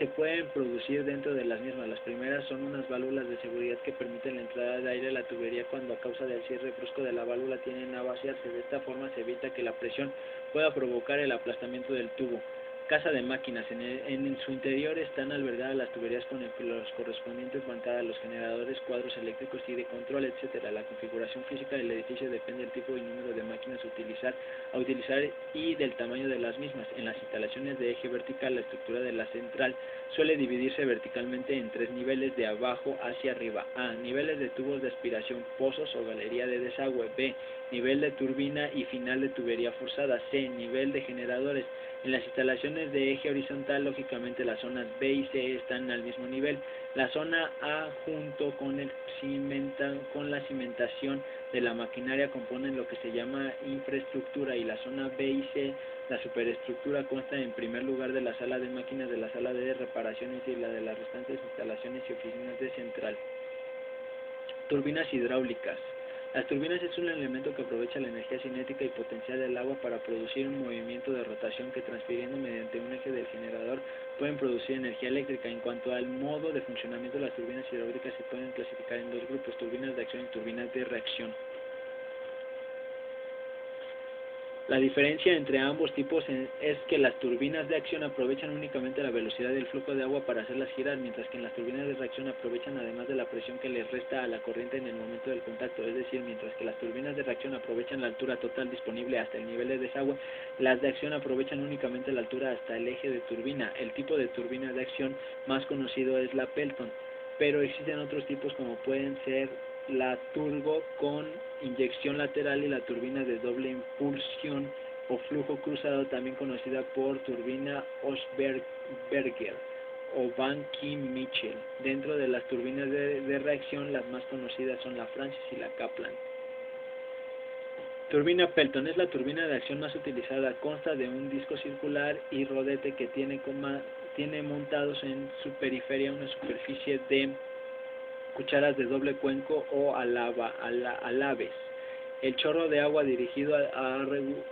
pueden producir dentro de las mismas. Las primeras son unas válvulas de seguridad que permiten la entrada de aire a la tubería cuando a causa del cierre brusco de la válvula tienden a vaciarse. De esta forma se evita que la presión pueda provocar el aplastamiento del tubo. Casa de máquinas. En su interior están albergadas las tuberías con los correspondientes bancadas, los generadores, cuadros eléctricos y de control, etc. La configuración física del edificio depende del tipo y número de máquinas a utilizar y del tamaño de las mismas. En las instalaciones de eje vertical, la estructura de la central suele dividirse verticalmente en 3 niveles de abajo hacia arriba. A. Niveles de tubos de aspiración, pozos o galería de desagüe. B. Nivel de turbina y final de tubería forzada. C. Nivel de generadores. En las instalaciones de eje horizontal, lógicamente las zonas B y C están al mismo nivel. La zona A, junto con la cimentación de la maquinaria, componen lo que se llama infraestructura, y la zona B y C, la superestructura, consta en primer lugar de la sala de máquinas, de la sala de reparaciones y la de las restantes instalaciones y oficinas de central. Turbinas hidráulicas. Las turbinas es un elemento que aprovecha la energía cinética y potencial del agua para producir un movimiento de rotación que, transfiriendo mediante un eje del generador, pueden producir energía eléctrica. En cuanto al modo de funcionamiento, las turbinas hidráulicas se pueden clasificar en dos grupos: turbinas de acción y turbinas de reacción. La diferencia entre ambos tipos es que las turbinas de acción aprovechan únicamente la velocidad del flujo de agua para hacerlas girar, mientras que en las turbinas de reacción aprovechan además de la presión que les resta a la corriente en el momento del contacto. Es decir, mientras que las turbinas de reacción aprovechan la altura total disponible hasta el nivel de desagüe, las de acción aprovechan únicamente la altura hasta el eje de turbina. El tipo de turbina de acción más conocido es la Pelton, pero existen otros tipos como pueden ser la turbo con inyección lateral y la turbina de doble impulsión o flujo cruzado, también conocida por turbina Oersberger o Van Kim-Mitchell. Dentro de las turbinas de reacción, las más conocidas son la Francis y la Kaplan. Turbina Pelton es la turbina de acción más utilizada. Consta de un disco circular y rodete que tiene montados en su periferia una superficie de cucharas de doble cuenco o alaves. El chorro de agua dirigido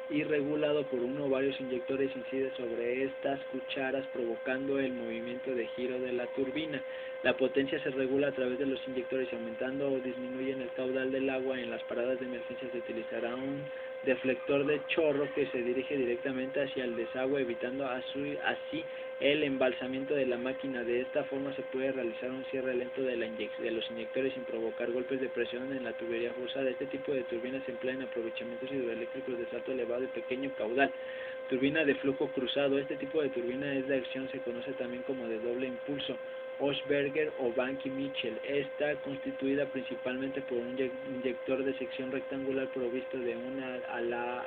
y regulado por uno o varios inyectores incide sobre estas cucharas, provocando el movimiento de giro de la turbina. La potencia se regula a través de los inyectores y aumentando o disminuye el caudal del agua. En las paradas de emergencia se utilizará un deflector de chorro que se dirige directamente hacia el desagüe, evitando así el embalsamiento de la máquina. De esta forma se puede realizar un cierre lento de los inyectores sin provocar golpes de presión en la tubería forzada. Este tipo de turbinas se emplea en aprovechamientos hidroeléctricos de salto elevado y pequeño caudal. Turbina de flujo cruzado. Este tipo de turbina es de acción, se conoce también como de doble impulso Oshberger o Banky-Mitchell. Está constituida principalmente por un inyector de sección rectangular provisto de una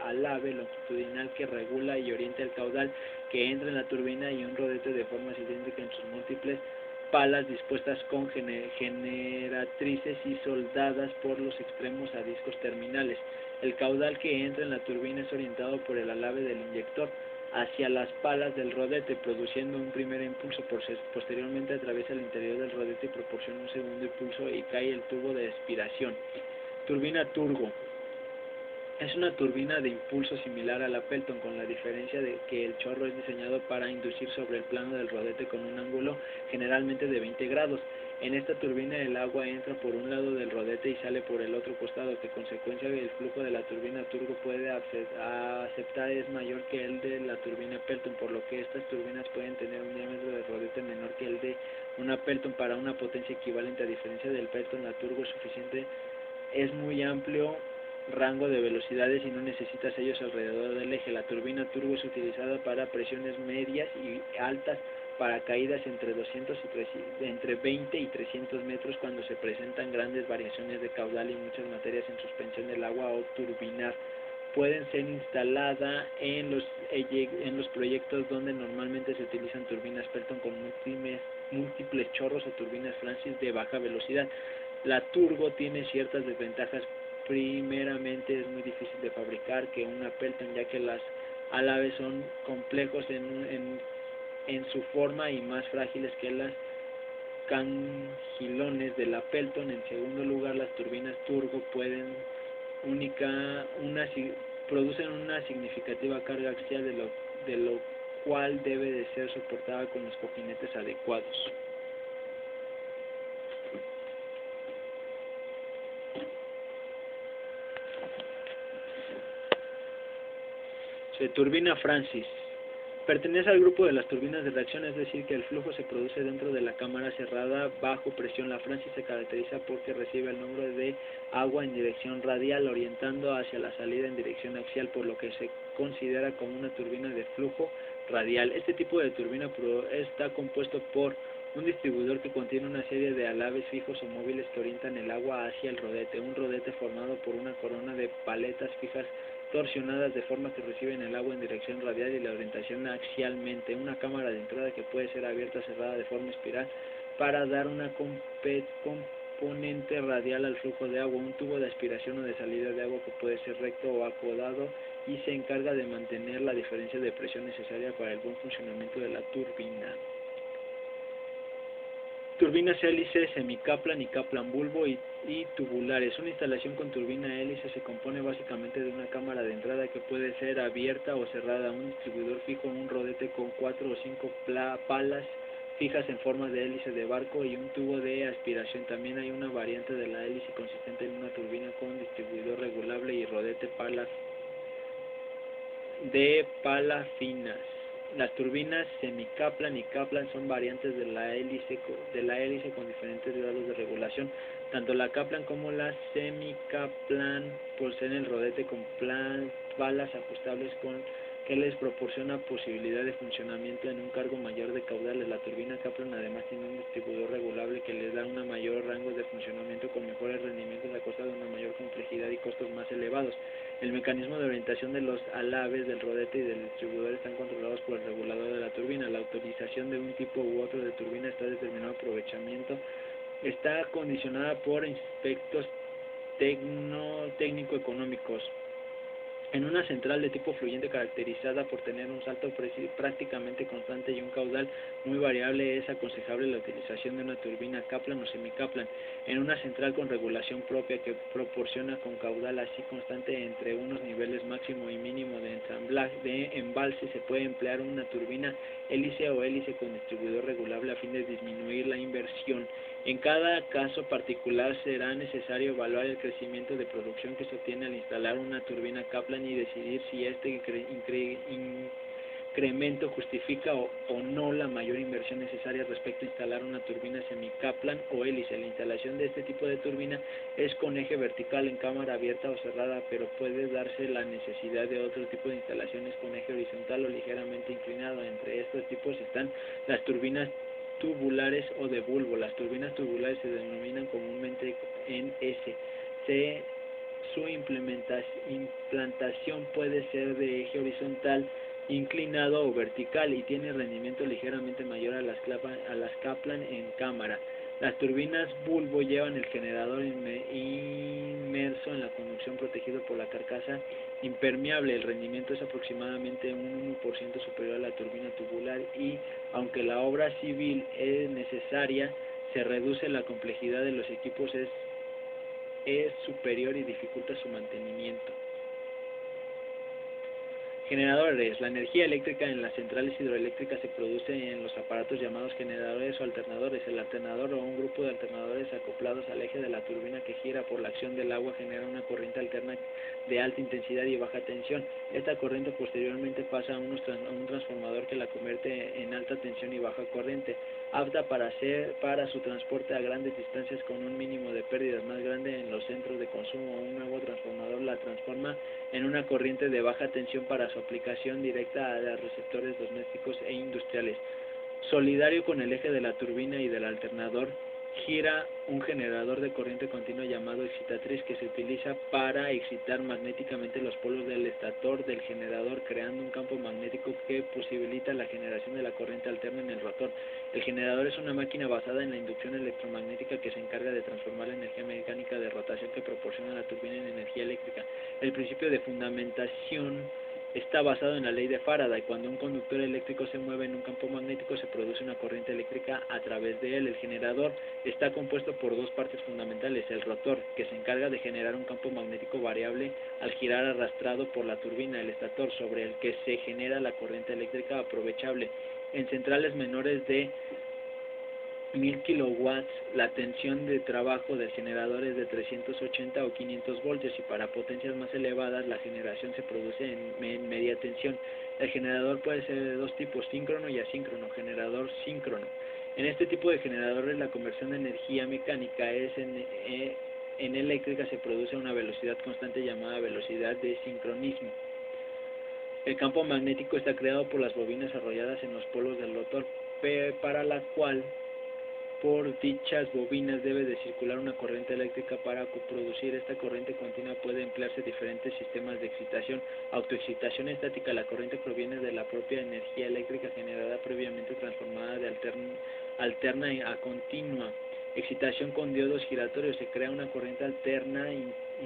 alave longitudinal que regula y orienta el caudal que entra en la turbina y un rodete de forma cilíndrica en sus múltiples palas dispuestas con generatrices y soldadas por los extremos a discos terminales. El caudal que entra en la turbina es orientado por el alave del inyector hacia las palas del rodete, produciendo un primer impulso. Posteriormente atraviesa el interior del rodete y proporciona un segundo impulso y cae el tubo de aspiración. Turbina turbo. Es una turbina de impulso similar a la Pelton, con la diferencia de que el chorro es diseñado para inducir sobre el plano del rodete con un ángulo generalmente de 20 grados. En esta turbina el agua entra por un lado del rodete y sale por el otro costado, que consecuencia el flujo de la turbina turbo puede aceptar es mayor que el de la turbina Pelton, por lo que estas turbinas pueden tener un diámetro de rodete menor que el de una Pelton para una potencia equivalente. A diferencia del Pelton, la turbo es muy amplio rango de velocidades y no necesita sellos alrededor del eje. La turbina turbo es utilizada para presiones medias y altas para caídas entre 20 y 300 metros cuando se presentan grandes variaciones de caudal y muchas materias en suspensión del agua o turbinar. Pueden ser instalada en los proyectos donde normalmente se utilizan turbinas Pelton con múltiples chorros o turbinas Francis de baja velocidad. La turbo tiene ciertas desventajas. Primeramente, es muy difícil de fabricar que una Pelton, ya que las alaves son complejos en su forma y más frágiles que las cangilones de la Pelton. En segundo lugar, las turbinas turbo producen una significativa carga axial, de lo cual debe de ser soportada con los cojinetes adecuados. Turbina Francis. Pertenece al grupo de las turbinas de reacción, es decir, que el flujo se produce dentro de la cámara cerrada bajo presión. La Francis se caracteriza porque recibe el número de agua en dirección radial, orientando hacia la salida en dirección axial, por lo que se considera como una turbina de flujo radial. Este tipo de turbina está compuesto por un distribuidor que contiene una serie de alaves fijos o móviles que orientan el agua hacia el rodete. Un rodete formado por una corona de paletas fijas torsionadas de forma que reciben el agua en dirección radial y la orientación axialmente. Una cámara de entrada que puede ser abierta o cerrada de forma espiral para dar una componente radial al flujo de agua. Un tubo de aspiración o de salida de agua que puede ser recto o acodado y se encarga de mantener la diferencia de presión necesaria para el buen funcionamiento de la turbina. Turbinas hélice, semicaplan y Kaplan bulbo y tubulares. Una instalación con turbina hélice se compone básicamente de una cámara de entrada que puede ser abierta o cerrada, un distribuidor fijo, un rodete con 4 o 5 palas fijas en forma de hélice de barco y un tubo de aspiración. También hay una variante de la hélice consistente en una turbina con distribuidor regulable y rodete pala finas. Las turbinas semicaplan y Kaplan son variantes de la hélice con diferentes grados de regulación. Tanto la Kaplan como la semicaplan poseen el rodete con palas ajustables que les proporciona posibilidad de funcionamiento en un cargo mayor de caudales. La turbina Kaplan además tiene un distribuidor regulable que les da un mayor rango de funcionamiento con mejores rendimientos a costa de una mayor complejidad y costos más elevados. El mecanismo de orientación de los alaves del rodete y del distribuidor están controlados por el regulador de la turbina. La utilización de un tipo u otro de turbina está determinado por aprovechamiento. Está condicionada por aspectos técnico-económicos. En una central de tipo fluyente caracterizada por tener un salto prácticamente constante y un caudal muy variable, es aconsejable la utilización de una turbina Kaplan o semicaplan. En una central con regulación propia que proporciona con caudal así constante entre unos niveles máximo y mínimo de embalse, se puede emplear una turbina hélice o hélice con distribuidor regulable a fin de disminuir la inversión. En cada caso particular será necesario evaluar el crecimiento de producción que se obtiene al instalar una turbina Kaplan y decidir si este incremento justifica o no la mayor inversión necesaria respecto a instalar una turbina semicaplan o hélice. La instalación de este tipo de turbina es con eje vertical en cámara abierta o cerrada, pero puede darse la necesidad de otro tipo de instalaciones con eje horizontal o ligeramente inclinado. Entre estos tipos están las turbinas tubulares o de bulbo. Las turbinas tubulares se denominan comúnmente en S. Su implantación puede ser de eje horizontal, inclinado o vertical y tiene rendimiento ligeramente mayor a las Kaplan en cámara. Las turbinas bulbo llevan el generador inmerso en la conducción protegido por la carcasa impermeable. El rendimiento es aproximadamente un 1% superior a la turbina tubular y, aunque la obra civil es necesaria, se reduce la complejidad de los equipos, es superior y dificulta su mantenimiento. Generadores. La energía eléctrica en las centrales hidroeléctricas se produce en los aparatos llamados generadores o alternadores. El alternador o un grupo de alternadores acoplados al eje de la turbina que gira por la acción del agua genera una corriente alterna de alta intensidad y baja tensión. Esta corriente posteriormente pasa a un transformador que la convierte en alta tensión y baja corriente, apta para su transporte a grandes distancias con un mínimo de pérdidas más grande en los centros de consumo. Un nuevo transformador la transforma en una corriente de baja tensión para su aplicación directa a los receptores domésticos e industriales. Solidario con el eje de la turbina y del alternador, gira un generador de corriente continua llamado excitatriz que se utiliza para excitar magnéticamente los polos del estator del generador, creando un campo magnético que posibilita la generación de la corriente alterna en el rotor. El generador es una máquina basada en la inducción electromagnética que se encarga de transformar la energía mecánica de rotación que proporciona la turbina en energía eléctrica. El principio de fundamentación está basado en la ley de Faraday. Cuando un conductor eléctrico se mueve en un campo magnético, se produce una corriente eléctrica a través de él. El generador está compuesto por dos partes fundamentales: el rotor, que se encarga de generar un campo magnético variable al girar arrastrado por la turbina; el estator, sobre el que se genera la corriente eléctrica aprovechable. En centrales menores de 1000 kilowatts, la tensión de trabajo del generador es de 380 o 500 voltios y para potencias más elevadas la generación se produce en media tensión. El generador puede ser de dos tipos: síncrono y asíncrono. Generador síncrono. En este tipo de generadores la conversión de energía mecánica en eléctrica se produce a una velocidad constante llamada velocidad de sincronismo. El campo magnético está creado por las bobinas arrolladas en los polos del rotor, para la cual por dichas bobinas debe de circular una corriente eléctrica para producir esta corriente continua. Puede emplearse diferentes sistemas de excitación. Autoexcitación estática. La corriente proviene de la propia energía eléctrica generada previamente transformada de alterna a continua. Excitación con diodos giratorios. Se crea una corriente alterna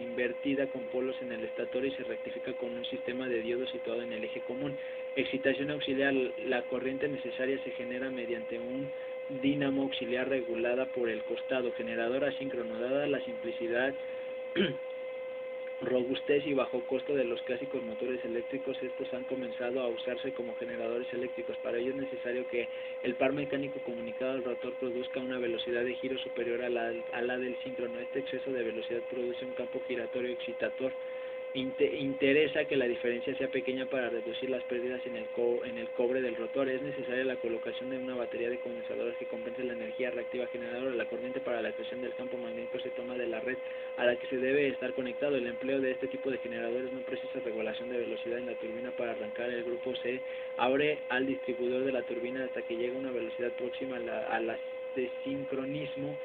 invertida con polos en el estator y se rectifica con un sistema de diodos situado en el eje común. Excitación auxiliar. La corriente necesaria se genera mediante un dínamo auxiliar regulada por el costado. Generador asíncrono. Dada la simplicidad, robustez y bajo costo de los clásicos motores eléctricos, estos han comenzado a usarse como generadores eléctricos. Para ello es necesario que el par mecánico comunicado al rotor produzca una velocidad de giro superior a la del síncrono. Este exceso de velocidad produce un campo giratorio excitador. Interesa que la diferencia sea pequeña para reducir las pérdidas en el cobre del rotor. Es necesaria la colocación de una batería de condensadores que compense la energía reactiva generadora. La corriente para la creación del campo magnético se toma de la red a la que se debe estar conectado. El empleo de este tipo de generadores no precisa regulación de velocidad en la turbina. Para arrancar, el grupo se abre al distribuidor de la turbina hasta que llega a una velocidad próxima a la de sincronismo,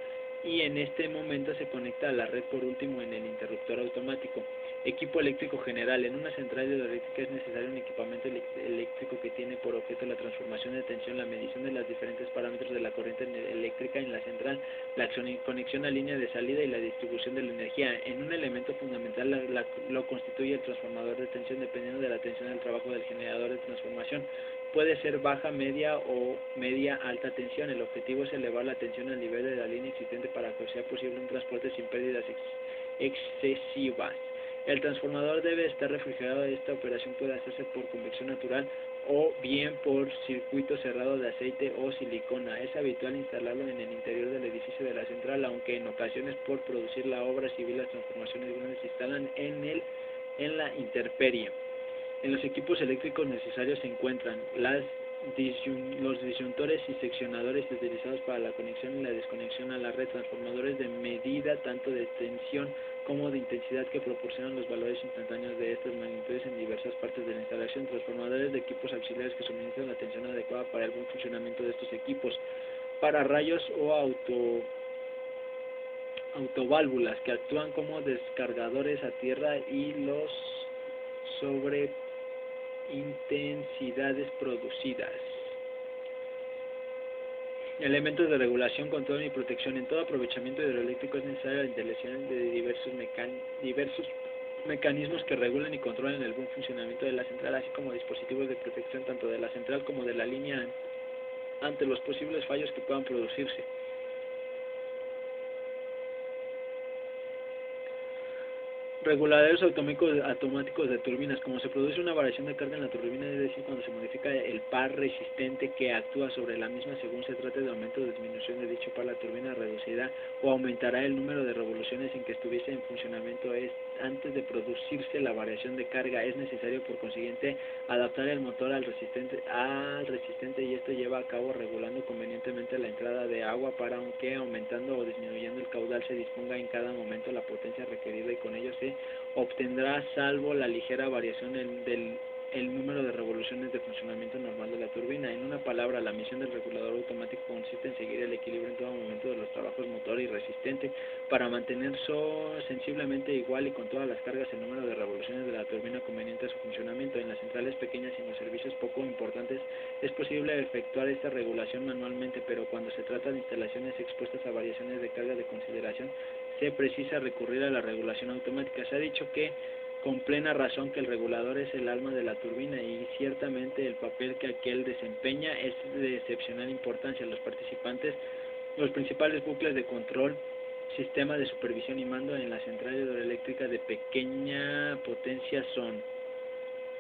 y en este momento se conecta a la red por último en el interruptor automático. Equipo eléctrico general. En una central hidroeléctrica es necesario un equipamiento eléctrico que tiene por objeto la transformación de tensión, la medición de los diferentes parámetros de la corriente eléctrica en la central, la conexión a línea de salida y la distribución de la energía. En un elemento fundamental lo constituye el transformador de tensión. Dependiendo de la tensión del trabajo del generador de transformación, puede ser baja, media o media alta tensión. El objetivo es elevar la tensión al nivel de la línea existente para que sea posible un transporte sin pérdidas excesivas. El transformador debe estar refrigerado. Esta operación puede hacerse por convección natural o bien por circuito cerrado de aceite o silicona. Es habitual instalarlo en el interior del edificio de la central, aunque en ocasiones por producir la obra civil las transformaciones grandes se instalan en la intemperie. En los equipos eléctricos necesarios se encuentran los disyuntores y seccionadores utilizados para la conexión y la desconexión a la red, transformadores de medida tanto de tensión como de intensidad que proporcionan los valores instantáneos de estas magnitudes en diversas partes de la instalación, transformadores de equipos auxiliares que suministran la tensión adecuada para el buen funcionamiento de estos equipos, pararrayos o autoválvulas que actúan como descargadores a tierra y los sobreintensidades producidas. Elementos de regulación, control y protección. En todo aprovechamiento hidroeléctrico es necesaria la intervención de diversos mecanismos que regulen y controlen el buen funcionamiento de la central, así como dispositivos de protección tanto de la central como de la línea ante los posibles fallos que puedan producirse. Reguladores automáticos de turbinas. Como se produce una variación de carga en la turbina, es decir, cuando se modifica el par resistente que actúa sobre la misma según se trate de aumento o disminución de dicho par, la turbina reducirá o aumentará el número de revoluciones en que estuviese en funcionamiento antes de producirse la variación de carga. Es necesario, por consiguiente, adaptar el motor al resistente y esto lleva a cabo regulando convenientemente la entrada de agua para que aumentando o disminuyendo el caudal se disponga en cada momento la potencia requerida y con ello se obtendrá, salvo la ligera variación del número de revoluciones de funcionamiento normal de la turbina. En una palabra, la misión del regulador automático consiste en seguir el equilibrio en todo momento de los trabajos motor y resistente para mantener sensiblemente igual y con todas las cargas el número de revoluciones de la turbina conveniente a su funcionamiento. En las centrales pequeñas y en los servicios poco importantes es posible efectuar esta regulación manualmente, pero cuando se trata de instalaciones expuestas a variaciones de carga de consideración, se precisa recurrir a la regulación automática. Se ha dicho que con plena razón que el regulador es el alma de la turbina y ciertamente el papel que aquel desempeña es de excepcional importancia. Los principales bucles de control, sistema de supervisión y mando en la central hidroeléctrica de pequeña potencia son: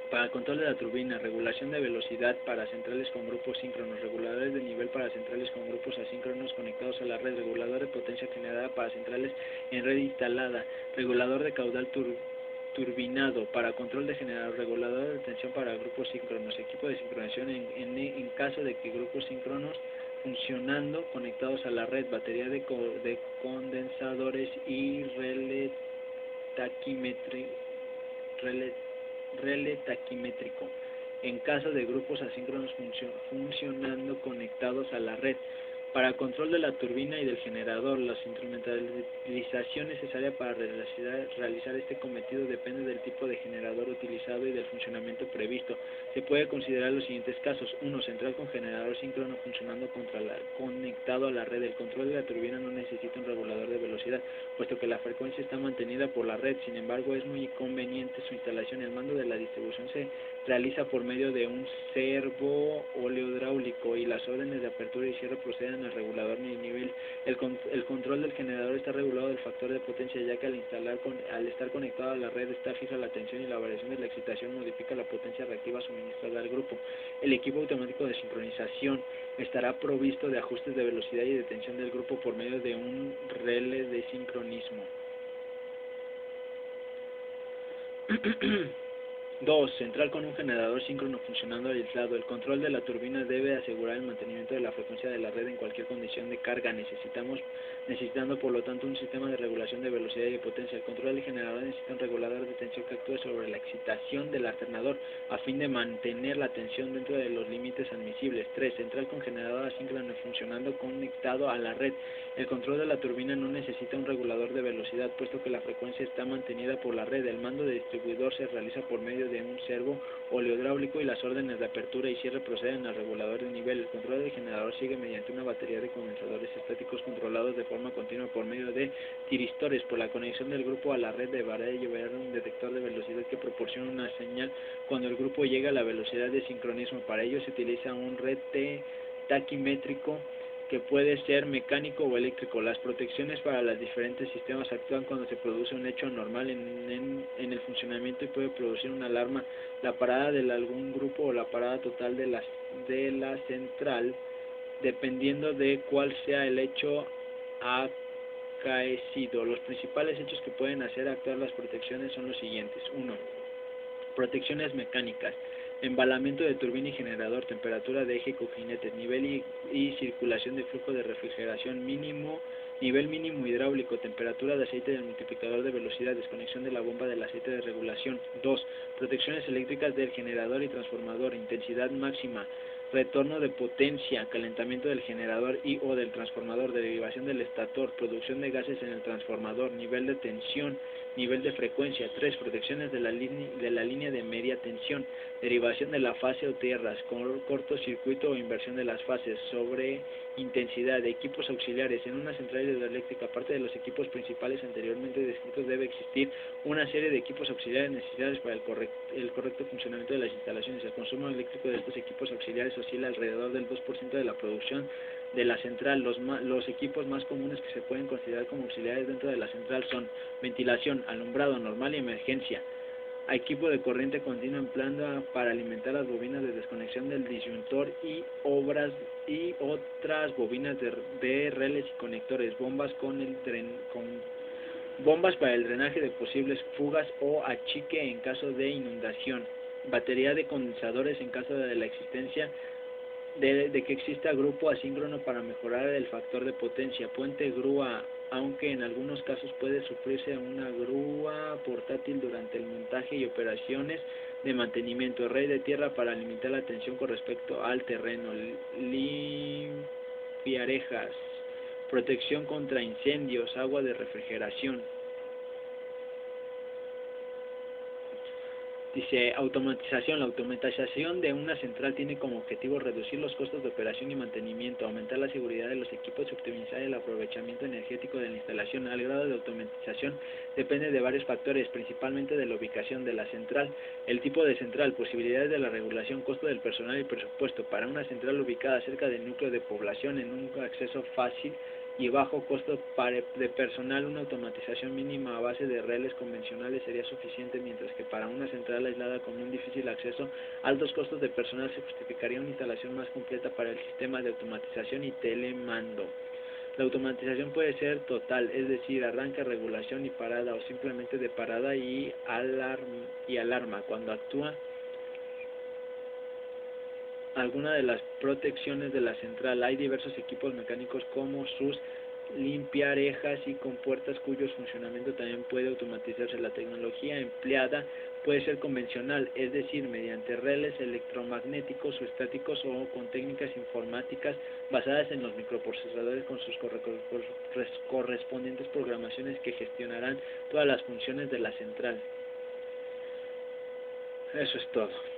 para control de la turbina, regulación de velocidad para centrales con grupos síncronos, reguladores de nivel para centrales con grupos asíncronos conectados a la red, regulador de potencia generada para centrales en red instalada, regulador de caudal turbinado para control de generador, regulador de tensión para grupos síncronos, equipo de sincronización en caso de que grupos síncronos funcionando conectados a la red, batería de condensadores y relé taquimétrico en caso de grupos asíncronos funcionando conectados a la red. Para control de la turbina y del generador, la instrumentalización necesaria para realizar este cometido depende del tipo de generador utilizado y del funcionamiento previsto. Se puede considerar los siguientes casos: 1. Central con generador síncrono funcionando conectado a la red. El control de la turbina no necesita un regulador de velocidad, puesto que la frecuencia está mantenida por la red. Sin embargo, es muy conveniente su instalación. El mando de la distribución se realiza por medio de un servo oleohidráulico y las órdenes de apertura y cierre proceden al regulador ni nivel. El control del generador está regulado del factor de potencia, ya que al estar conectado a la red está fija la tensión y la variación de la excitación modifica la potencia reactiva suministrada al grupo. El equipo automático de sincronización estará provisto de ajustes de velocidad y de tensión del grupo por medio de un relé de sincronismo. 2. Central con un generador síncrono funcionando aislado. El control de la turbina debe asegurar el mantenimiento de la frecuencia de la red en cualquier condición de carga, necesitando por lo tanto un sistema de regulación de velocidad y de potencia. El control del generador necesita un regulador de tensión que actúe sobre la excitación del alternador a fin de mantener la tensión dentro de los límites admisibles. 3. Central con generador asíncrono funcionando conectado a la red. El control de la turbina no necesita un regulador de velocidad, puesto que la frecuencia está mantenida por la red. El mando de distribuidor se realiza por medio de un servo oleohidráulico y las órdenes de apertura y cierre proceden al regulador de nivel. El control del generador sigue mediante una batería de condensadores estáticos controlados de forma continua por medio de tiristores. Por la conexión del grupo a la red deberá llevar un detector de velocidad que proporciona una señal cuando el grupo llega a la velocidad de sincronismo. Para ello se utiliza un relé taquimétrico que puede ser mecánico o eléctrico. Las protecciones para los diferentes sistemas actúan cuando se produce un hecho anormal en el funcionamiento y puede producir una alarma. La parada de algún grupo o la parada total de la central, dependiendo de cuál sea el hecho acaecido. Los principales hechos que pueden hacer actuar las protecciones son los siguientes. 1. Protecciones mecánicas: embalamiento de turbina y generador, temperatura de eje con jinetes, nivel y circulación de flujo de refrigeración mínimo, nivel mínimo hidráulico, temperatura de aceite del multiplicador de velocidad, desconexión de la bomba del aceite de regulación. 2. Protecciones eléctricas del generador y transformador, intensidad máxima, retorno de potencia, calentamiento del generador y o del transformador, derivación del estator, producción de gases en el transformador, nivel de tensión, nivel de frecuencia. 3. Protecciones de la línea de media tensión, derivación de la fase o tierras, cortocircuito o inversión de las fases, sobre intensidad de equipos auxiliares. En una central hidroeléctrica, aparte de los equipos principales anteriormente descritos, debe existir una serie de equipos auxiliares necesarios para el correcto funcionamiento de las instalaciones. El consumo eléctrico de estos equipos auxiliares oscila alrededor del 2% de la producción de la central. Los equipos más comunes que se pueden considerar como auxiliares dentro de la central son ventilación, alumbrado normal y emergencia, equipo de corriente continua empleado para alimentar las bobinas de desconexión del disyuntor y otras bobinas de reles y conectores, bombas bombas para el drenaje de posibles fugas o achique en caso de inundación, batería de condensadores en caso de la existencia de que exista grupo asíncrono para mejorar el factor de potencia, puente grúa, aunque en algunos casos puede sufrirse una grúa portátil durante el montaje y operaciones de mantenimiento, red de tierra para limitar la tensión con respecto al terreno, limpiarejas, protección contra incendios, agua de refrigeración. Dice automatización. La automatización de una central tiene como objetivo reducir los costos de operación y mantenimiento, aumentar la seguridad de los equipos y optimizar el aprovechamiento energético de la instalación. El grado de automatización depende de varios factores, principalmente de la ubicación de la central, el tipo de central, posibilidades de la regulación, costo del personal y presupuesto. Para una central ubicada cerca del núcleo de población en un acceso fácil y bajo costo de personal, una automatización mínima a base de reles convencionales sería suficiente, mientras que para una central aislada con un difícil acceso, altos costos de personal, se justificaría una instalación más completa para el sistema de automatización y telemando. La automatización puede ser total, es decir, arranque, regulación y parada, o simplemente de parada y alarma cuando actúa alguna de las protecciones de la central. Hay diversos equipos mecánicos como sus limpiarejas y compuertas cuyos funcionamiento también puede automatizarse. La tecnología empleada puede ser convencional, es decir, mediante reles electromagnéticos o estáticos, o con técnicas informáticas basadas en los microprocesadores con sus correspondientes programaciones que gestionarán todas las funciones de la central. Eso es todo.